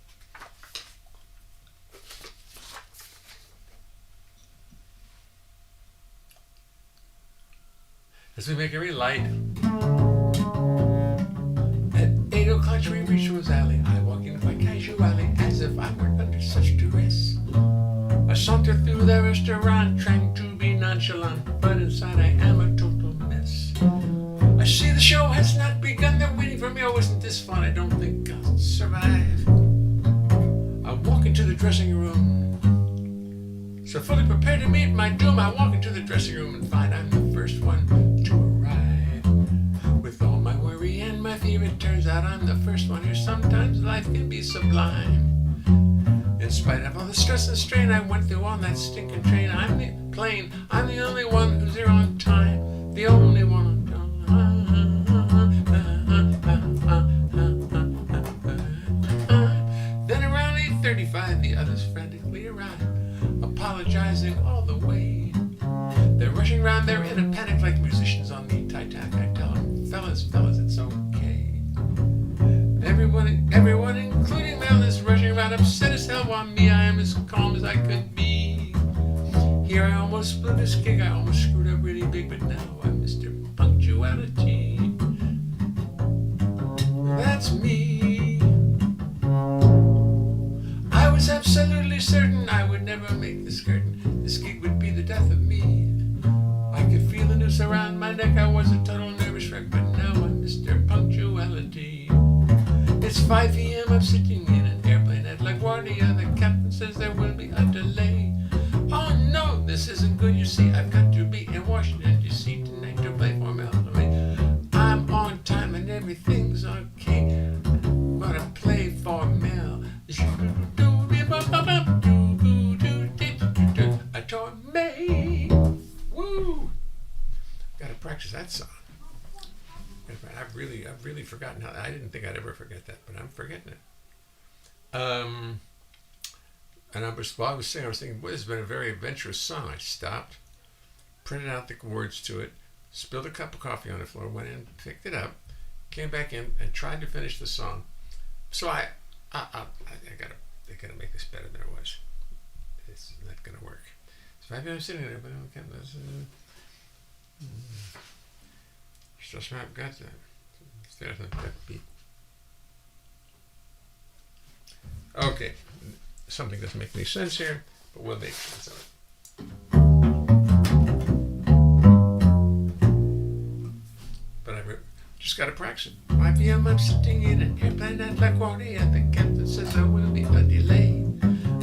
As we make every light. At 8 o'clock we reach Rose Alley. I walk in quite casually, as if I weren't under such duress. I saunter through the restaurant, trying to be nonchalant, but inside I am a total mess. I see the show has not begun, they're waiting for me dressing room. So fully prepared to meet my doom, I walk into the dressing room and find I'm the first one to arrive. With all my worry and my fear, it turns out I'm the first one here. Sometimes life can be sublime. In spite of all the stress and strain I went through on that stinking train, I'm the only one who's here on time. The only one on time. Then around 8:35, the others frantically arrive, apologizing all the way. They're rushing around, they're in a panic like musicians on the Titanic. I tell them, fellas, it's okay. Everyone, including them, is rushing around upset as hell, while me, I am as calm as I could be. Here I almost split this gig, I almost screwed up really big, but now I'm Mr. Punctuality. That's me. I was absolutely certain I would never make this curtain. This gig would be the death of me. I could feel the noose around my neck, I was a total nervous wreck, but now I'm Mr. Punctuality. It's 5 p.m., I'm sitting in an airplane at LaGuardia. The captain says there will be a delay. Oh no, this isn't good, you see. I've got to be in Washington, D.C. tonight to play for Melanie. I'm on time and everything's okay. I'm gonna play for Mel. I told me. Woo! Gotta practice that song. I've really forgotten how. I didn't think I'd ever forget that, but I'm forgetting it. And while I was thinking, boy, this has been a very adventurous song. I stopped, printed out the words to it, spilled a cup of coffee on the floor, went in, picked it up, came back in, and tried to finish the song. So I gotta make this better than it was. It's not gonna work. So maybe I'm sitting there, but okay, still smart, got that. There's that beat. Okay, something doesn't make any sense here, but we'll make sense of it. But I just got to practice it. 5 p.m. I'm sitting in an airplane at LaGuardia. The captain says there will be a delay.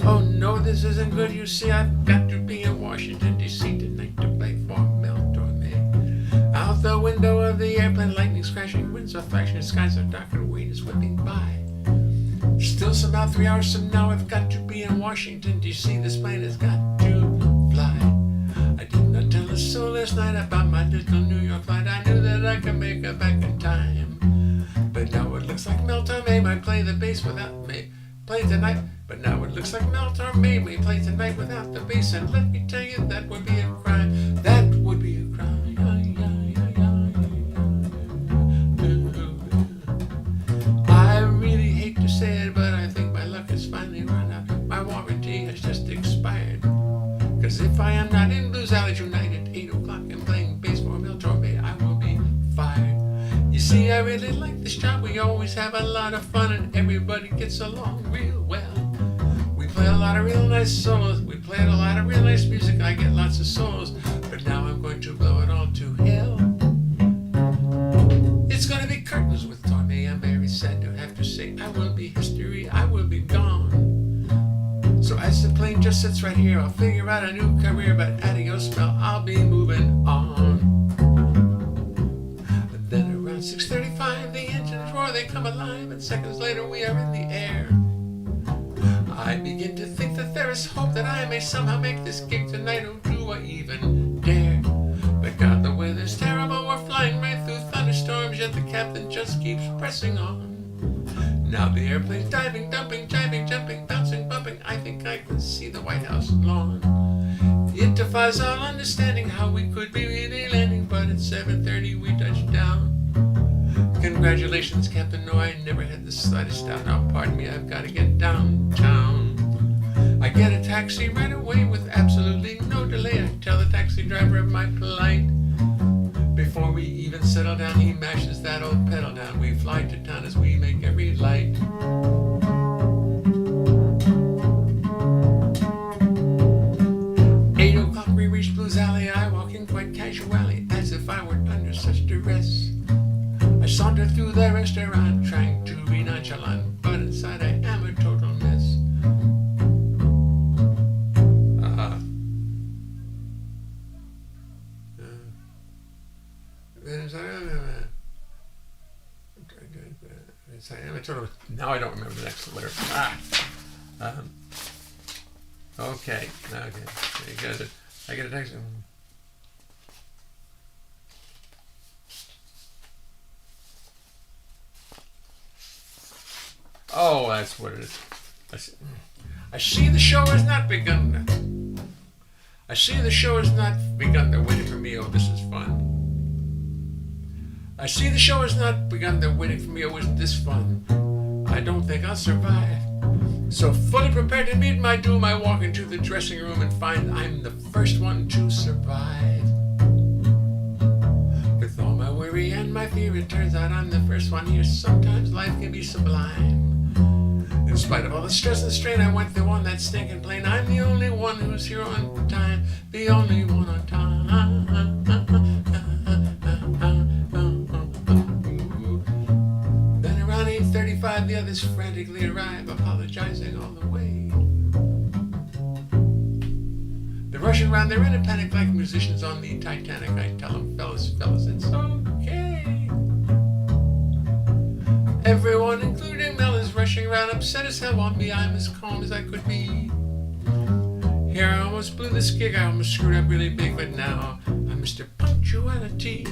Oh no, this isn't good. You see, I've got to be in Washington, D.C. tonight to play for Mel Torme. Out the window of the airplane, lightning's crashing, winds are flashing, skies are dark and rain is whipping by. Still somehow 3 hours from now, I've got to be in Washington, D.C. This plane has got to fly. I did not tell a soul last night about my little New York flight. I knew that I could make it back in time. But now it looks like Mel Torme might play the bass without me. Play tonight. But now it looks like Mel Torme may play tonight without the bass. And let me tell you, that would be a crime. That would be a crime. I really hate to say it, but I think my luck has finally run out. My warranty has just expired. Cause if I am not in Blues Alley tonight at 8 o'clock and playing bass for Mel Torme, I will be fired. You see, I really like this job. We always have a lot of fun and everybody gets along real well. We play a lot of real nice solos. We play a lot of real nice music. I get lots of solos. But now I'm going to blow it all to hell. It's gonna be curtains with Torme. I'm very sad to have to say I will be history. I will be gone. So as the plane just sits right here, I'll figure out a new career. But adios, Mel, I'll be moving on. And then around 6:35, the engines roar, they come alive, and seconds later we are in the air. I begin to think that there is hope that I may somehow make this gig tonight. Oh, do I even dare? But God, the weather's terrible. We're flying right through thunderstorms, yet the captain just keeps pressing on. Now the airplane's diving, dumping, jiving, jumping, bouncing, bumping. I think I can see the White House lawn. It defies all understanding how we could be really landing, but at 7:30 we touched down. Congratulations, Captain. No, I never had the slightest doubt. Now, pardon me, I've got to get downtown. I get a taxi right away with absolutely no delay. I tell the taxi driver of my plight. Before we even settle down, he mashes that old pedal down. We fly to town as we make every light. We reach Blues Alley. I walk in quite casually, as if I were under such duress. I saunter through the restaurant, trying to be nonchalant, but inside I am a total mess. Now I don't remember the next lyric. Okay. I got a text. Oh, that's what it is. I see the show has not begun. I see the show has not begun. They're waiting for me. Oh, this is fun. I see the show has not begun. They're waiting for me. Oh, isn't this fun? I don't think I'll survive. So fully prepared to meet my doom, I walk into the dressing room and find I'm the first one to survive. With all my worry and my fear, it turns out I'm the first one here. Sometimes life can be sublime. In spite of all the stress and strain I went through on that stinking plane, I'm the only one who's here on time, the only one on time. Then around 8:35, the others frantically arrive, apologizing all the way. They're rushing around, they're in a panic like musicians on the Titanic. I tell them, fellas, it's okay. Everyone, including Mel, is rushing around, upset as hell on me. I'm as calm as I could be. Here I almost blew this gig, I almost screwed up really big, but now I'm Mr. Punctuality.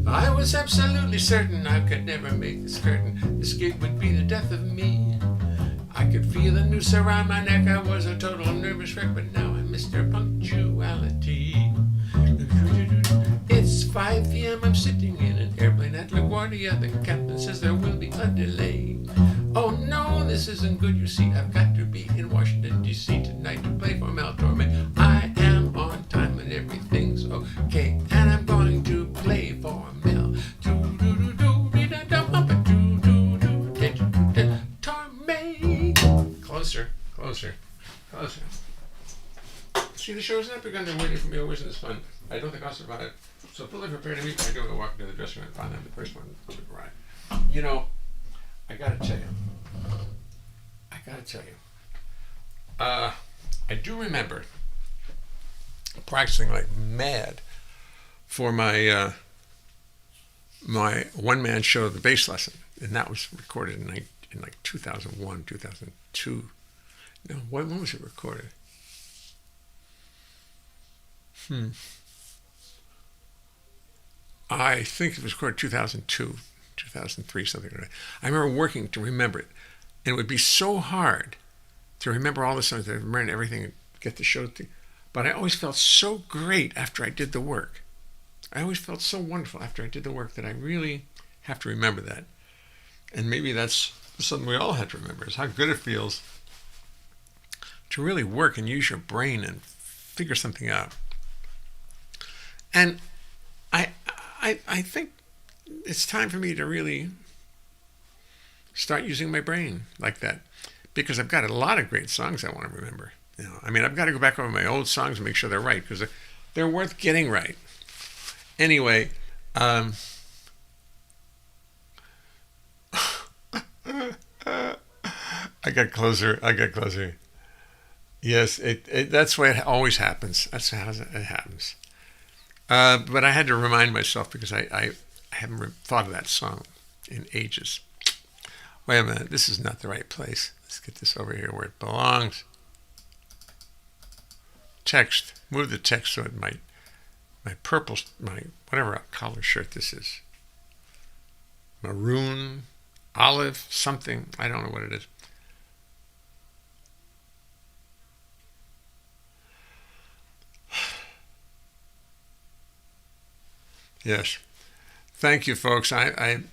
I was absolutely certain I could never make this curtain. This gig would be the death of me. I could feel the noose around my neck, I was a total nervous wreck, but now I'm Mr. Punctuality. It's 5 p.m. I'm sitting in an airplane at LaGuardia. The captain says there will be a delay. Oh no, this isn't good, you see. I've got to be in Washington, D.C. tonight to play for Mel Torme. I am on time and everything's okay. And I'm going to play for Mel. Torme. Closer. See, the show's not begun. They're waiting for me. Oh, isn't this fun? I don't think I'll survive. So fully prepared to meet my doom, I walk into the dressing room and find I'm the first one to arrive. You know, I gotta tell you. I do remember practicing like mad for my my one-man show, The Bass Lesson, and that was recorded in like 2001, 2002. No, when was it recorded? I think it was recorded 2002, 2003, something like that. I remember working to remember it. And it would be so hard to remember all the songs, to remember everything and get the show thing. But I always felt so great after I did the work. I always felt so wonderful after I did the work that I really have to remember that. And maybe that's something we all have to remember, is how good it feels to really work and use your brain and figure something out. And I think it's time for me to really start using my brain like that, because I've got a lot of great songs I want to remember. You know, I mean, I've got to go back over my old songs and make sure they're right, because they're worth getting right. Anyway, I got closer. Yes, that's the way it always happens. That's how it happens. But I had to remind myself, because I haven't thought of that song in ages. Wait a minute, this is not the right place. Let's get this over here where it belongs. Text. Move the text so it my purple, my whatever color shirt this is. Maroon, olive, something. I don't know what it is. Yes. Thank you, folks. I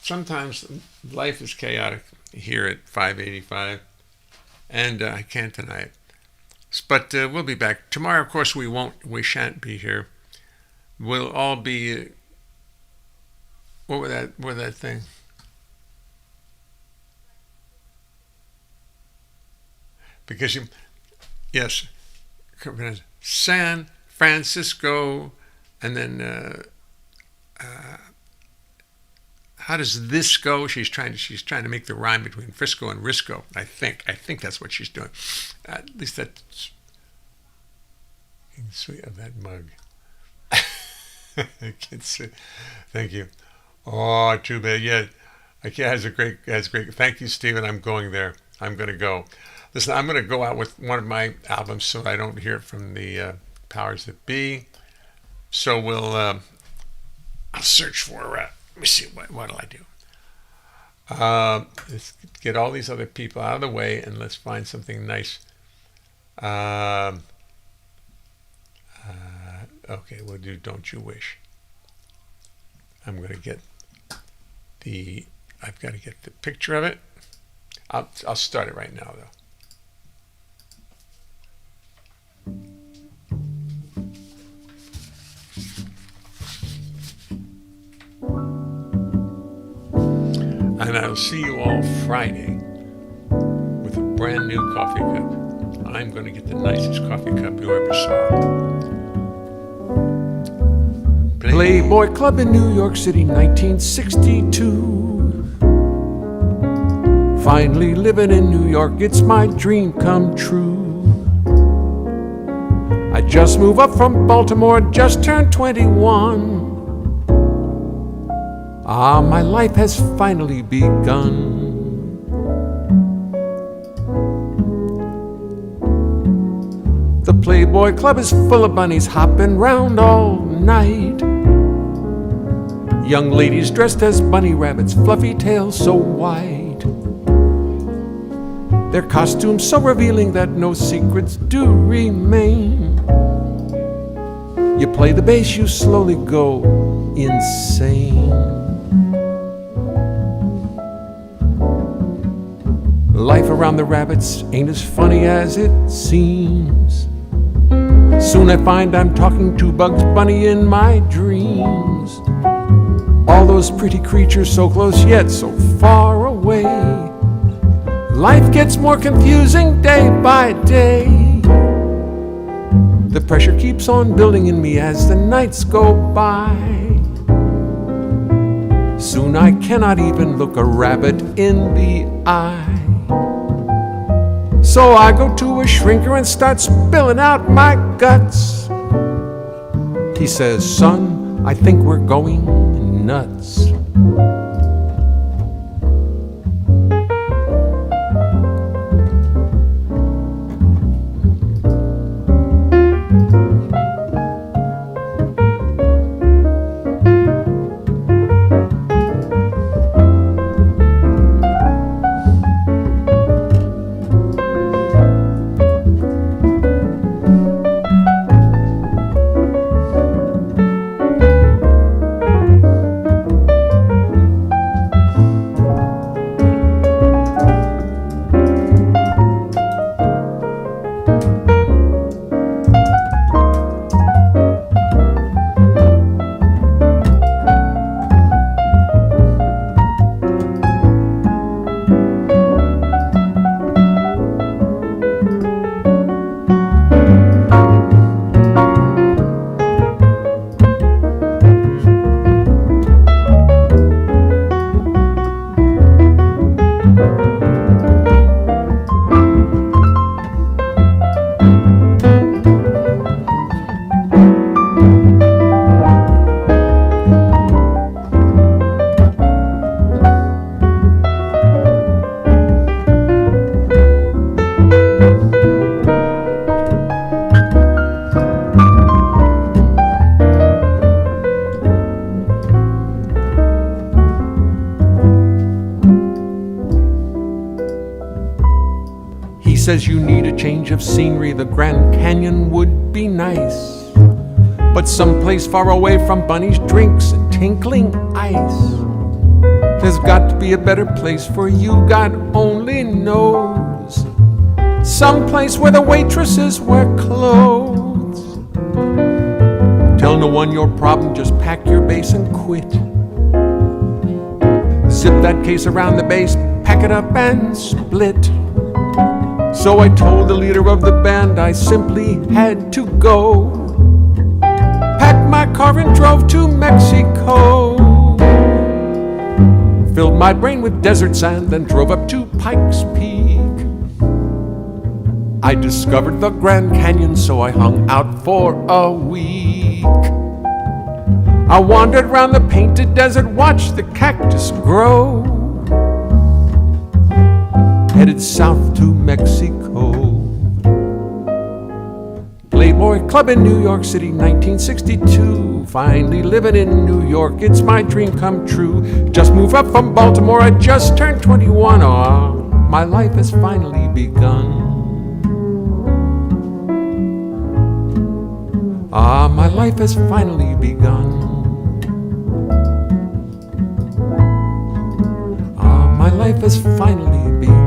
sometimes life is chaotic here at 585, and I can't deny it. But we'll be back tomorrow. Of course, we shan't be here. We'll all be. What was that thing? Because yes, San Francisco, and then. How does this go? She's trying to make the rhyme between Frisco and Risco. I think that's what she's doing. At least that's Sweet of that mug. Thank you. Oh, too bad. Yeah, has a great. Thank you, Stephen. I'm going there. I'm going to go. Listen, I'm going to go out with one of my albums so I don't hear it from the powers that be. So I'll search for. Let me see. What'll I do? Let's get all these other people out of the way and let's find something nice. Okay, we'll do Don't You Wish. I'm going to get I've got to get the picture of it. I'll start it right now, though. And I'll see you all Friday with a brand new coffee cup. I'm going to get the nicest coffee cup you ever saw. Playboy Club in New York City, 1962. Finally living in New York, it's my dream come true. I just moved up from Baltimore, just turned 21. Ah, my life has finally begun. The Playboy Club is full of bunnies hopping round all night. Young ladies dressed as bunny rabbits, fluffy tails so white. Their costumes so revealing that no secrets do remain. You play the bass, you slowly go insane. Life around the rabbits ain't as funny as it seems. Soon I find I'm talking to Bugs Bunny in my dreams. All those pretty creatures so close yet so far away. Life gets more confusing day by day. The pressure keeps on building in me as the nights go by. Soon I cannot even look a rabbit in the eye. So I go to a shrinker and start spilling out my guts. He says, son, I think we're going nuts. Says you need a change of scenery, the Grand Canyon would be nice, but someplace far away from bunnies, drinks, and tinkling ice. There's got to be a better place for you, God only knows. Someplace where the waitresses wear clothes. Tell no one your problem, just pack your bass and quit. Zip that case around the base, pack it up and split. So I told the leader of the band I simply had to go. Packed my car and drove to Mexico. Filled my brain with desert sand and drove up to Pikes Peak. I discovered the Grand Canyon, so I hung out for a week. I wandered round the painted desert, watched the cactus grow, headed south to Mexico. Playboy Club in New York City, 1962. Finally living in New York, it's my dream come true. Just moved up from Baltimore, I just turned 21. Ah, my life has finally begun. Ah, my life has finally begun. Ah, my life has finally begun.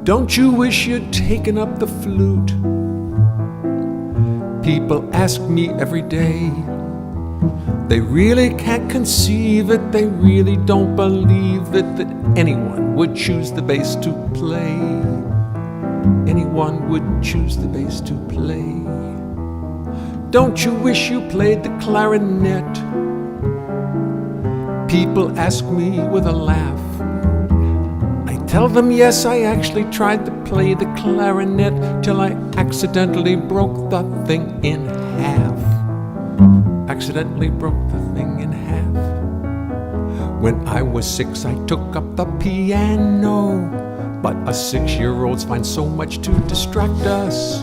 Don't you wish you'd taken up the flute? People ask me every day. They really can't conceive it, they really don't believe it, that anyone would choose the bass to play. Anyone would choose the bass to play. Don't you wish you played the clarinet? People ask me with a laugh. Tell them yes, I actually tried to play the clarinet till I accidentally broke the thing in half. Accidentally broke the thing in half. When I was 6, I took up the piano, but us 6-year-olds find so much to distract us.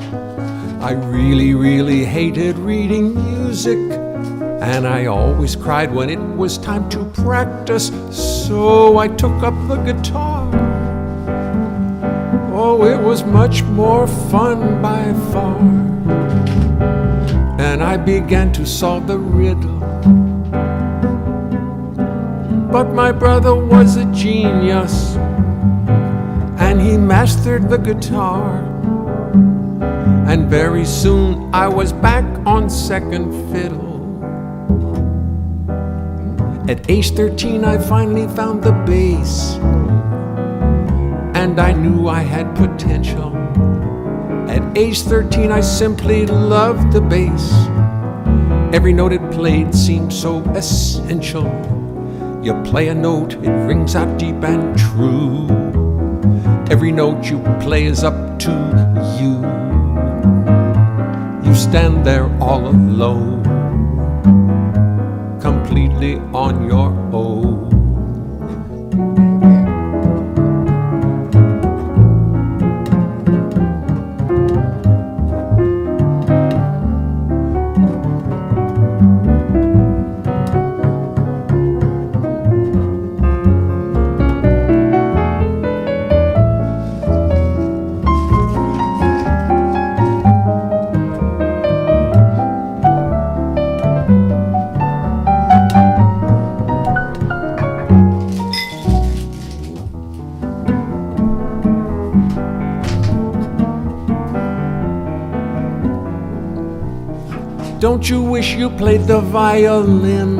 I really, really hated reading music, and I always cried when it was time to practice, so I took up the guitar. Oh, it was much more fun by far. And I began to solve the riddle. But my brother was a genius, and he mastered the guitar. And very soon I was back on second fiddle. At age 13 I finally found the bass, and I knew I had potential. At age 13 I simply loved the bass. Every note it played seemed so essential. You play a note, it rings out deep and true. Every note you play is up to you. You stand there all alone, completely on your own. Don't you wish you played the violin?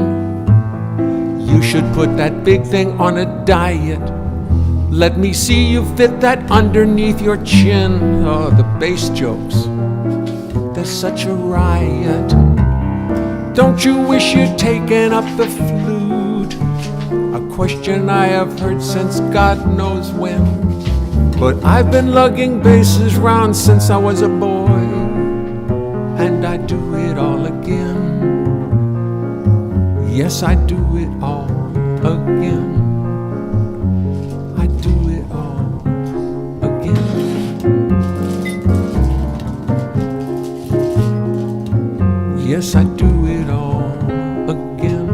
You should put that big thing on a diet. Let me see you fit that underneath your chin. Oh, the bass jokes, they're such a riot. Don't you wish you'd taken up the flute? A question I have heard since God knows when. But I've been lugging basses round since I was a boy, and I do it all again. Yes, I do it all again. I do it all again. Yes, I do it all again.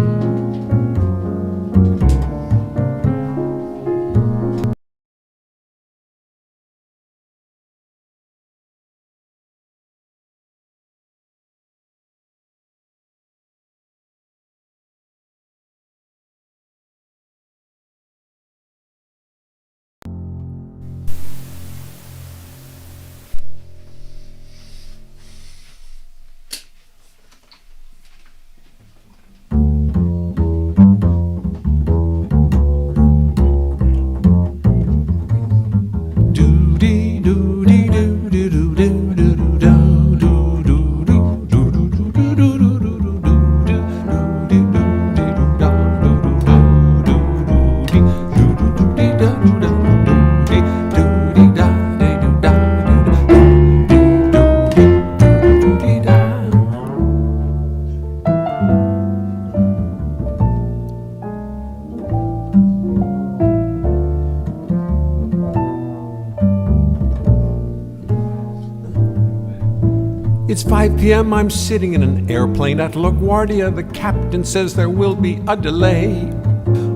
It's 5 p.m., I'm sitting in an airplane at LaGuardia. The captain says there will be a delay.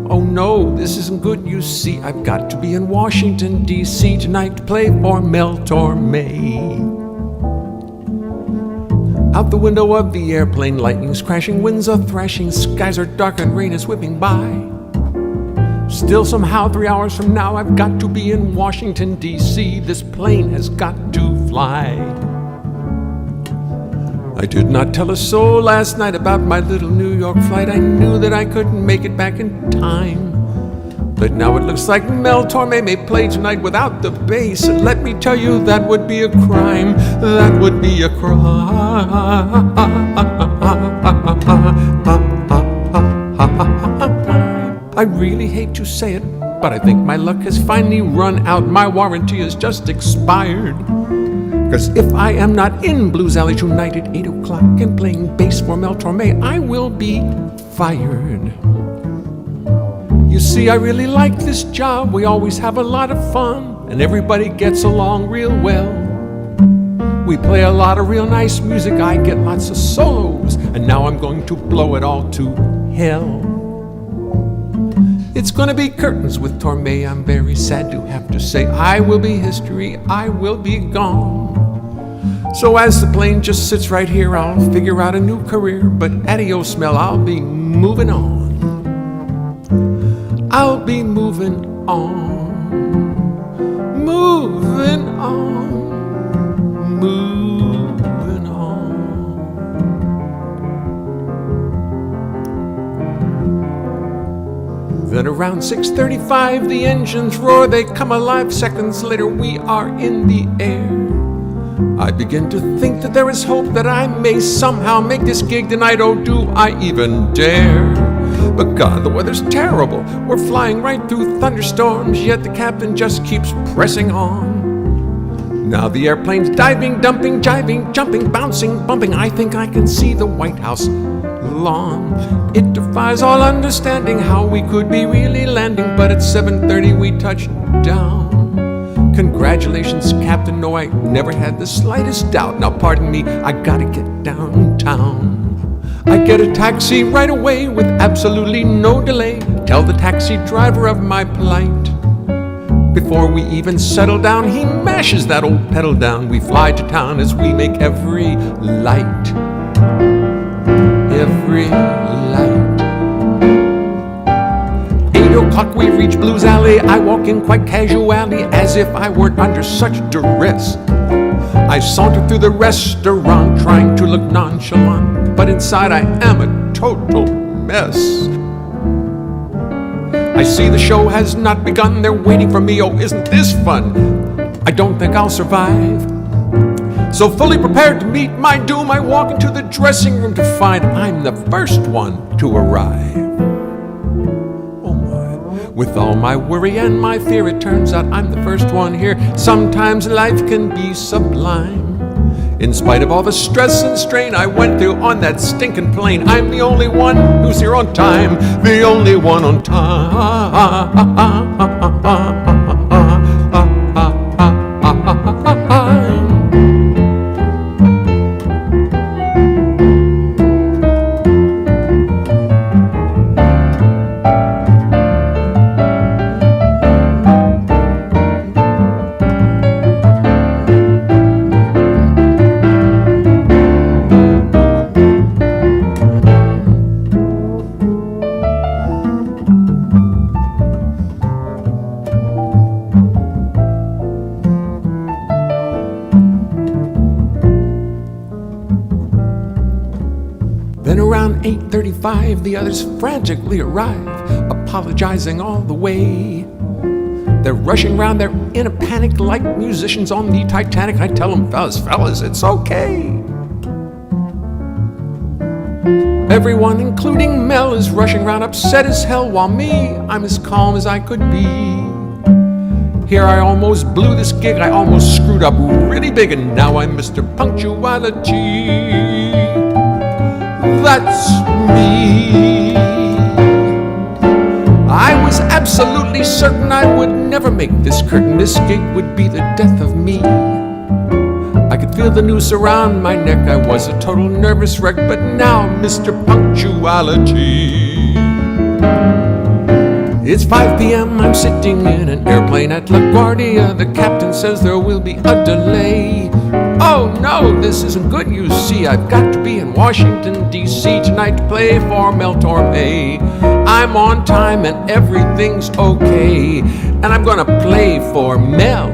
Oh no, this isn't good, you see. I've got to be in Washington, D.C. tonight to play for Mel Torme. Out the window of the airplane, lightning's crashing, winds are thrashing, skies are dark and rain is whipping by. Still somehow 3 hours from now I've got to be in Washington, D.C. This plane has got to fly. I did not tell a soul last night about my little New York flight. I knew that I couldn't make it back in time. But now it looks like Mel Torme may play tonight without the bass. And let me tell you, that would be a crime. That would be a crime. I really hate to say it, but I think my luck has finally run out. My warranty has just expired. 'Cause if I am not in Blues Alley tonight at 8 o'clock and playing bass for Mel Torme, I will be fired. You see, I really like this job. We always have a lot of fun, and everybody gets along real well. We play a lot of real nice music. I get lots of solos, and now I'm going to blow it all to hell. It's gonna be curtains with Torme. I'm very sad to have to say I will be history. I will be gone. So as the plane just sits right here, I'll figure out a new career. But adios, Mel, I'll be moving on. I'll be moving on. Moving on. Moving on. Then around 6:35 the engines roar, they come alive. Seconds later we are in the air. I begin to think that there is hope that I may somehow make this gig tonight. Oh, do I even dare? But God, the weather's terrible. We're flying right through thunderstorms, yet the captain just keeps pressing on. Now the airplane's diving, dumping, jiving, jumping, bouncing, bumping. I think I can see the White House lawn. It defies all understanding how we could be really landing, but at 7:30 we touch down. Congratulations, Captain. No, I never had the slightest doubt. Now pardon me, I gotta get downtown. I get a taxi right away with absolutely no delay. Tell the taxi driver of my plight. Before we even settle down, he mashes that old pedal down. We fly to town as we make every light. Every light. 8 o'clock we reach Blues Alley. I walk in quite casually, as if I weren't under such duress. I saunter through the restaurant, trying to look nonchalant, but inside I am a total mess. I see the show has not begun. They're waiting for me. Oh, isn't this fun? I don't think I'll survive. So fully prepared to meet my doom, I walk into the dressing room to find I'm the first one to arrive. With all my worry and my fear, it turns out I'm the first one here. Sometimes life can be sublime. In spite of all the stress and strain I went through on that stinking plane, I'm the only one who's here on time. The only one on time. Then around 8:35, the others frantically arrive, apologizing all the way. They're rushing around, they're in a panic like musicians on the Titanic. I tell them, fellas, it's okay. Everyone, including Mel, is rushing around upset as hell, while me, I'm as calm as I could be. Here I almost blew this gig, I almost screwed up really big, and now I'm Mr. Punctuality. That's me. I was absolutely certain I would never make this curtain. This gig would be the death of me. I could feel the noose around my neck. I was a total nervous wreck, but now Mr. Punctuality. It's 5 p.m., I'm sitting in an airplane at LaGuardia. The captain says there will be a delay. Oh no, this isn't good, you see. I've got to be in Washington, D.C. tonight to play for Mel Torme. I'm on time and everything's okay, and I'm gonna play for Mel.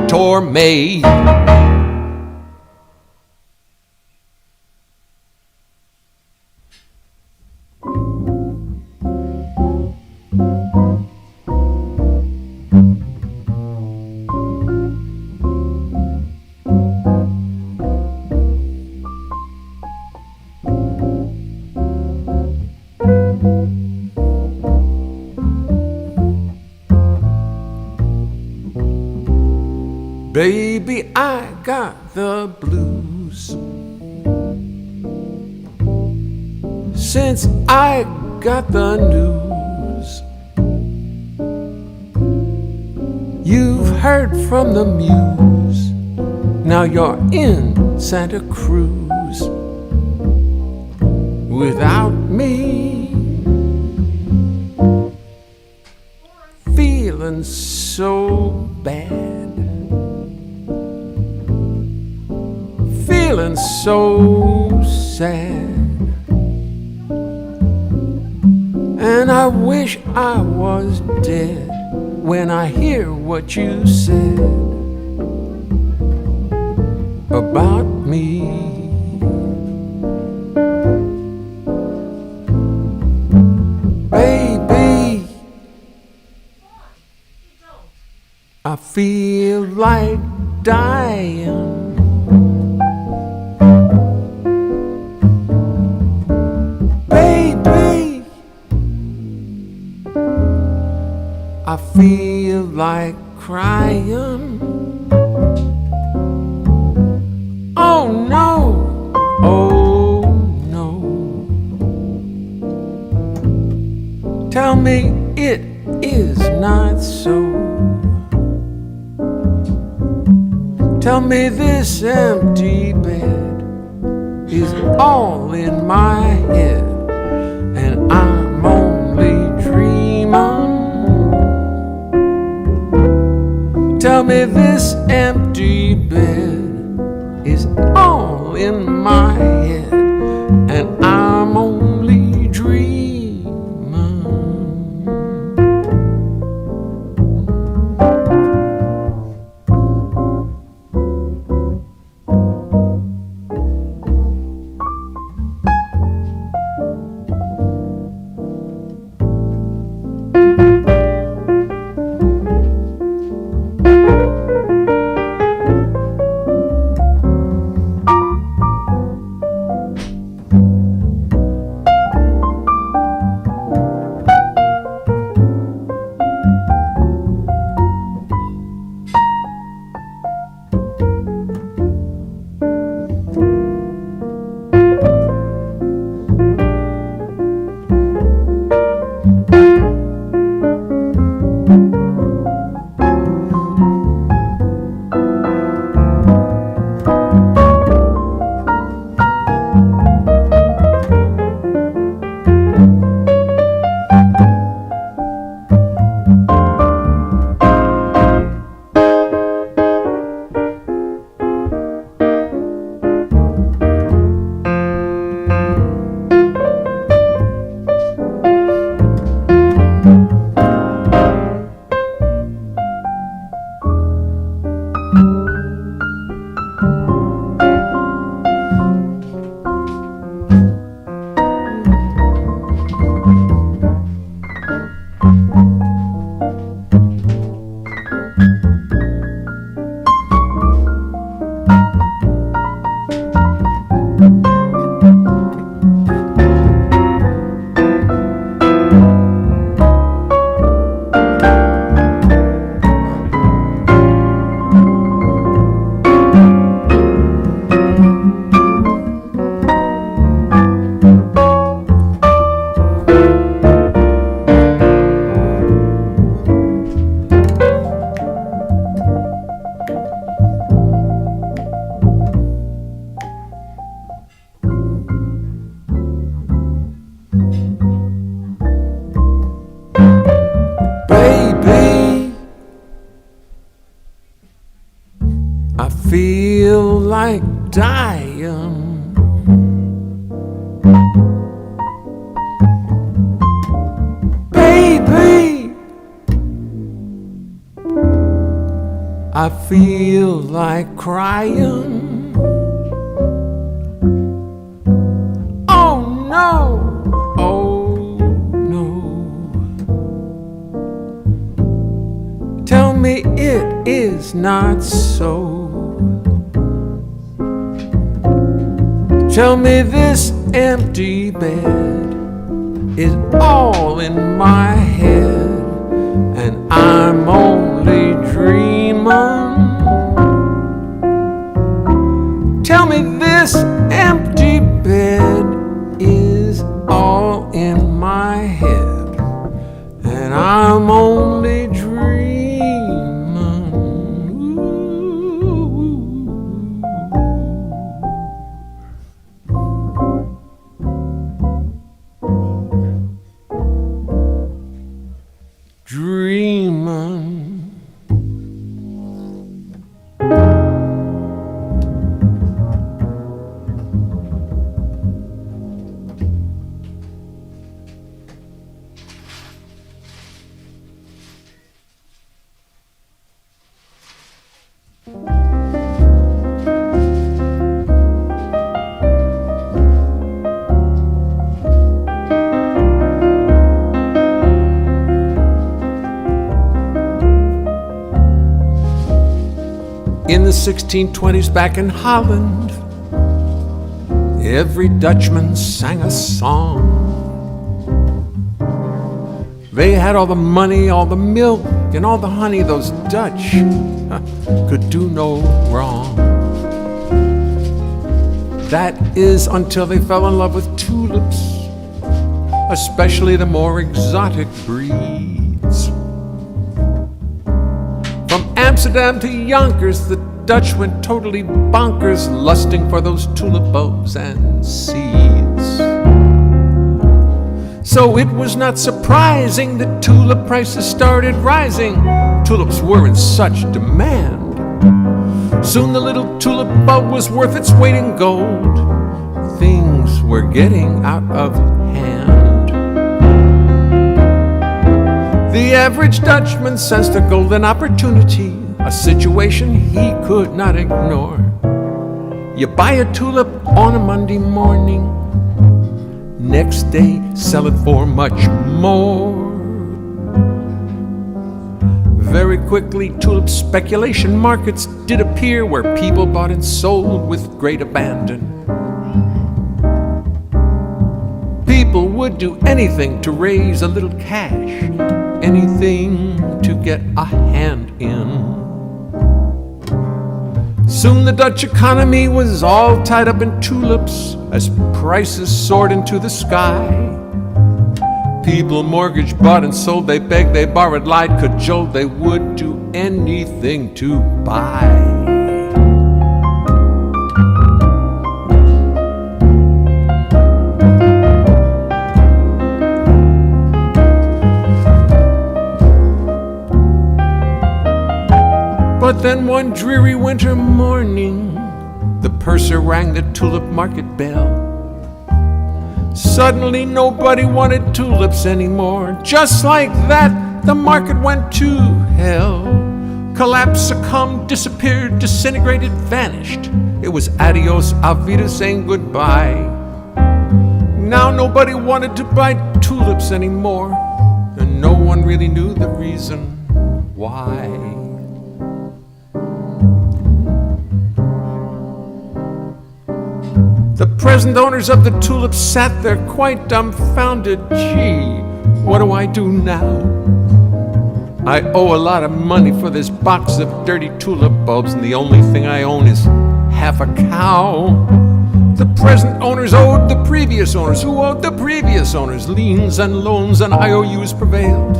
Torme. Baby, I got the blues since I got the news. You've heard from the muse, now you're in Santa Cruz without me. Feeling so bad, feeling so sad, and I wish I was dead when I hear what you said about me. Baby, I feel like dying. Baby, I feel like crying. Oh no, oh no. Tell me it is not so. Tell me this empty bed is all in my head, and I'm only dreaming. Tell me this empty bed is all in my head, and I'm only dreaming. like dying. Baby, I feel like crying. Oh no, oh no. Tell me it is not so. Tell me this empty bed is all in my head, and I'm only dreaming. Tell me this empty bed is all in my head, and I'm only dreaming. Dreaming. In the 1620s back in Holland, every Dutchman sang a song. They had all the money, all the milk, and all the honey. Those Dutch could do no wrong. That is until they fell in love with tulips, especially the more exotic breeds. From Amsterdam to Yonkers, the Dutch went totally bonkers, lusting for those tulip bulbs and seeds. So it was not surprising that tulip prices started rising. Tulips were in such demand. Soon the little tulip bulb was worth its weight in gold. Things were getting out of hand. The average Dutchman sensed a golden opportunity, a situation he could not ignore. You buy a tulip on a Monday morning, next day sell it for much more. Very quickly, tulip speculation markets did appear, where people bought and sold with great abandon. People would do anything to raise a little cash, anything to get a hand in. Soon the Dutch economy was all tied up in tulips as prices soared into the sky. People mortgaged, bought and sold, they begged, they borrowed, lied, cajoled, they would do anything to buy. But then one dreary winter morning, the purser rang the tulip market bell. Suddenly nobody wanted tulips anymore. Just like that, the market went to hell. Collapsed, succumbed, disappeared, disintegrated, vanished. It was adios, auf Wiedersehen, saying goodbye. Now nobody wanted to buy tulips anymore, and no one really knew the reason why. The present owners of the tulips sat there quite dumbfounded. Gee, what do I do now? I owe a lot of money for this box of dirty tulip bulbs, and the only thing I own is half a cow. The present owners owed the previous owners, who owed the previous owners. Liens and loans and IOUs prevailed.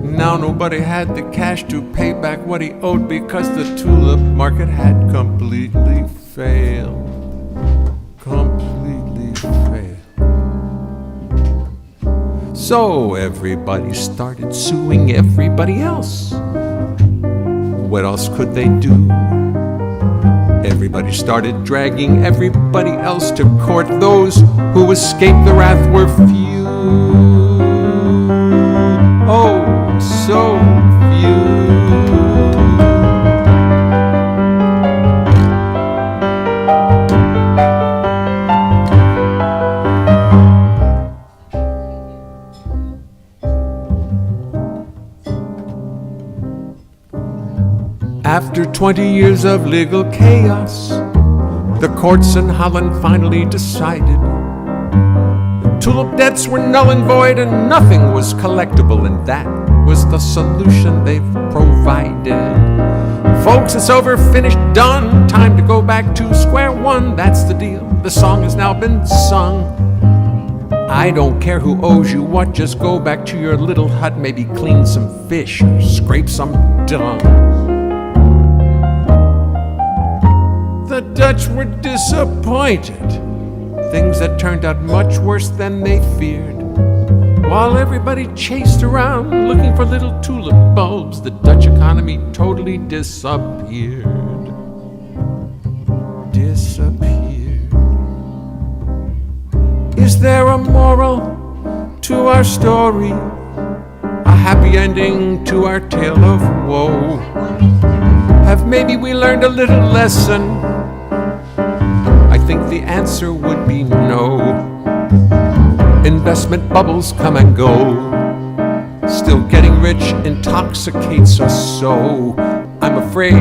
Now nobody had the cash to pay back what he owed, because the tulip market had completely failed. Completely failed. So everybody started suing everybody else. What else could they do? Everybody started dragging everybody else to court. Those who escaped the wrath were few. Oh, so few. After 20 years of legal chaos, the courts in Holland finally decided the tulip debts were null and void and nothing was collectible, and that was the solution they've provided. Folks, it's over, finished, done. Time to go back to square one. That's the deal. The song has now been sung. I don't care who owes you what, just go back to your little hut, maybe clean some fish or scrape some dung. The Dutch were disappointed. Things had turned out much worse than they feared. While everybody chased around looking for little tulip bulbs, the Dutch economy totally disappeared. Disappeared. Is there a moral to our story? A happy ending to our tale of woe? Have maybe we learned a little lesson? I think the answer would be no. Investment bubbles come and go. Still getting rich intoxicates us so. I'm afraid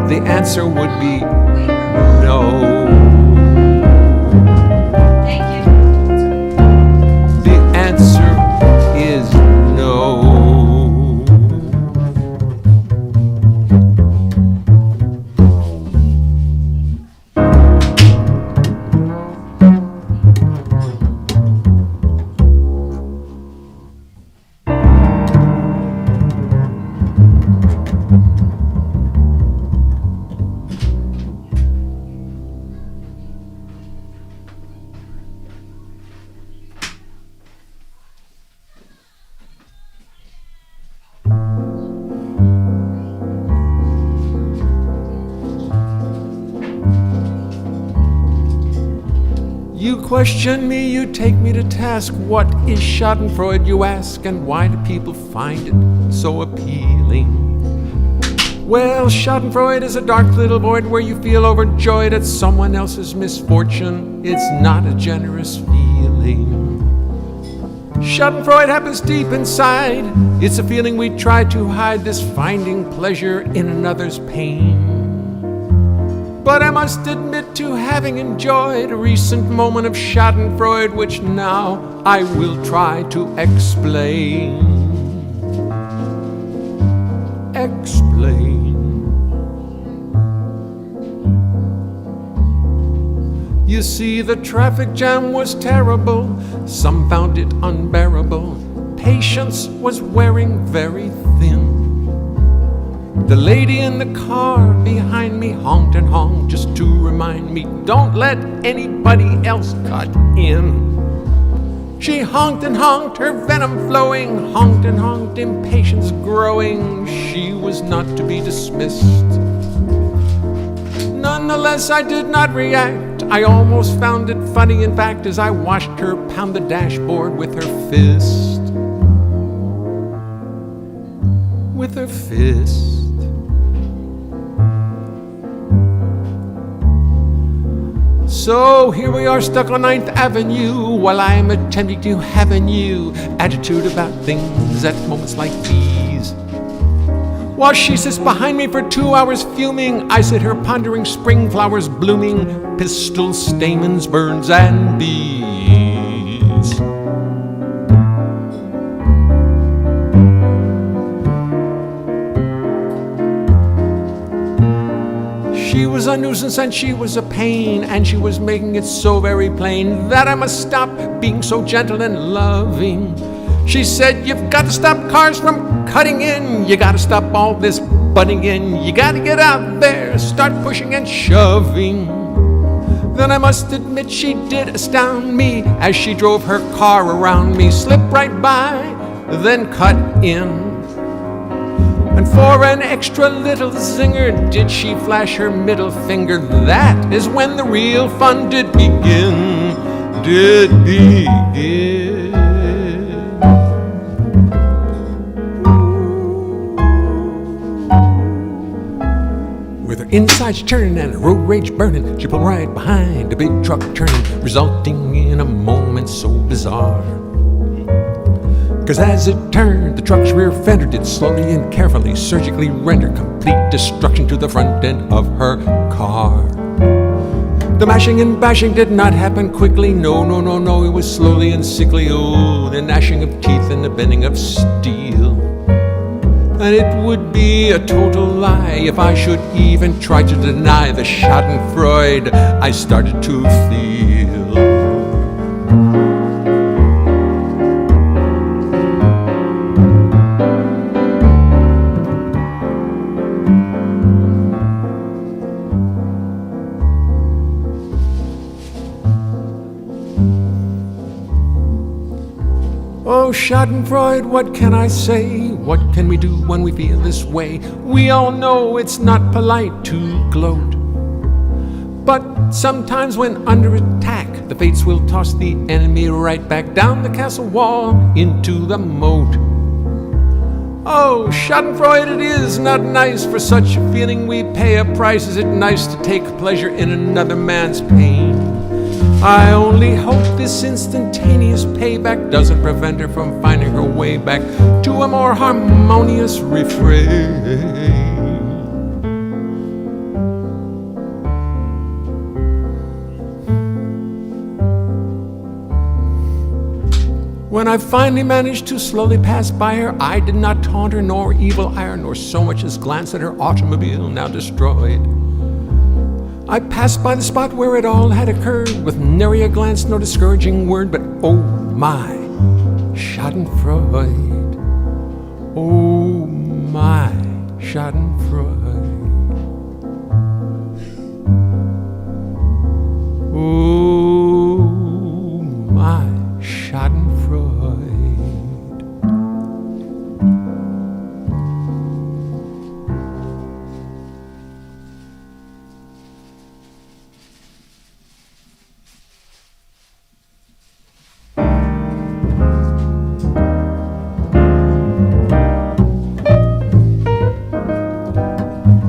the answer would be no. Thank you. The answer is no. You question me, you take me to task. What is Schadenfreude, you ask, and why do people find it so appealing? Well, Schadenfreude is a dark little void where you feel overjoyed at someone else's misfortune. It's not a generous feeling. Schadenfreude happens deep inside. It's a feeling we try to hide, this finding pleasure in another's pain. But I must admit to having enjoyed a recent moment of Schadenfreude, which now I will try to explain. Explain. You see, the traffic jam was terrible. Some found it unbearable. Patience was wearing very thin. The lady in the car behind me honked and honked just to remind me, don't let anybody else cut in. She honked and honked, her venom flowing, honked and honked, impatience growing. She was not to be dismissed. Nonetheless, I did not react. I almost found it funny, in fact, as I watched her pound the dashboard with her fist. With her fist. So here we are stuck on 9th Avenue while I'm attempting to have a new attitude about things at moments like these. While she sits behind me for 2 hours fuming, I sit here pondering spring flowers blooming, pistol stamens, birds, and bees. She was a nuisance and she was a pain, and she was making it so very plain that I must stop being so gentle and loving. She said, you've got to stop cars from cutting in. You got to stop all this butting in. You got to get out there, start pushing and shoving. Then I must admit she did astound me as she drove her car around me, slipped right by, then cut in. And for an extra little zinger, did she flash her middle finger? That is when the real fun did begin, did begin. With her insides churning and her road rage burning, she pulled right behind a big truck turning, resulting in a moment so bizarre. 'Cause as it turned, the truck's rear fender did slowly and carefully, surgically render complete destruction to the front end of her car. The mashing and bashing did not happen quickly, no, no, no, no, it was slowly and sickly, oh, the gnashing of teeth and the bending of steel. And it would be a total lie if I should even try to deny the schadenfreude I started to feel. Oh, schadenfreude, what can I say? What can we do when we feel this way? We all know it's not polite to gloat. But sometimes when under attack, the fates will toss the enemy right back down the castle wall into the moat. Oh, schadenfreude, it is not nice for such a feeling we pay a price. Is it nice to take pleasure in another man's pain? I only hope this instantaneous payback doesn't prevent her from finding her way back to a more harmonious refrain. When I finally managed to slowly pass by her, I did not taunt her, nor evil ire, nor so much as glance at her automobile now destroyed. I passed by the spot where it all had occurred, with nary a glance, no discouraging word, but oh my, schadenfreude. Oh my, schadenfreude. Oh my, schadenfreude.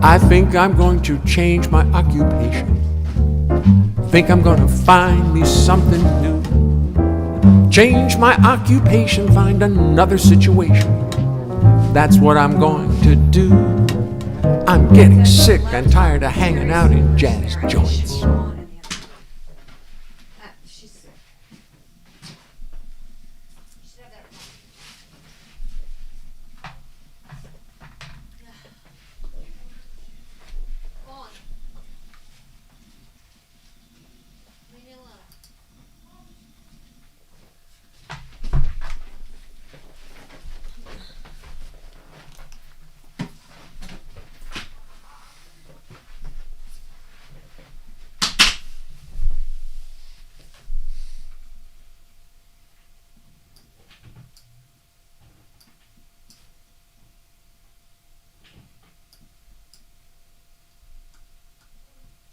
I think I'm going to change my occupation. Think I'm gonna find me something new. Change my occupation, find another situation. That's what I'm going to do. I'm getting sick and tired of hanging out in jazz joints.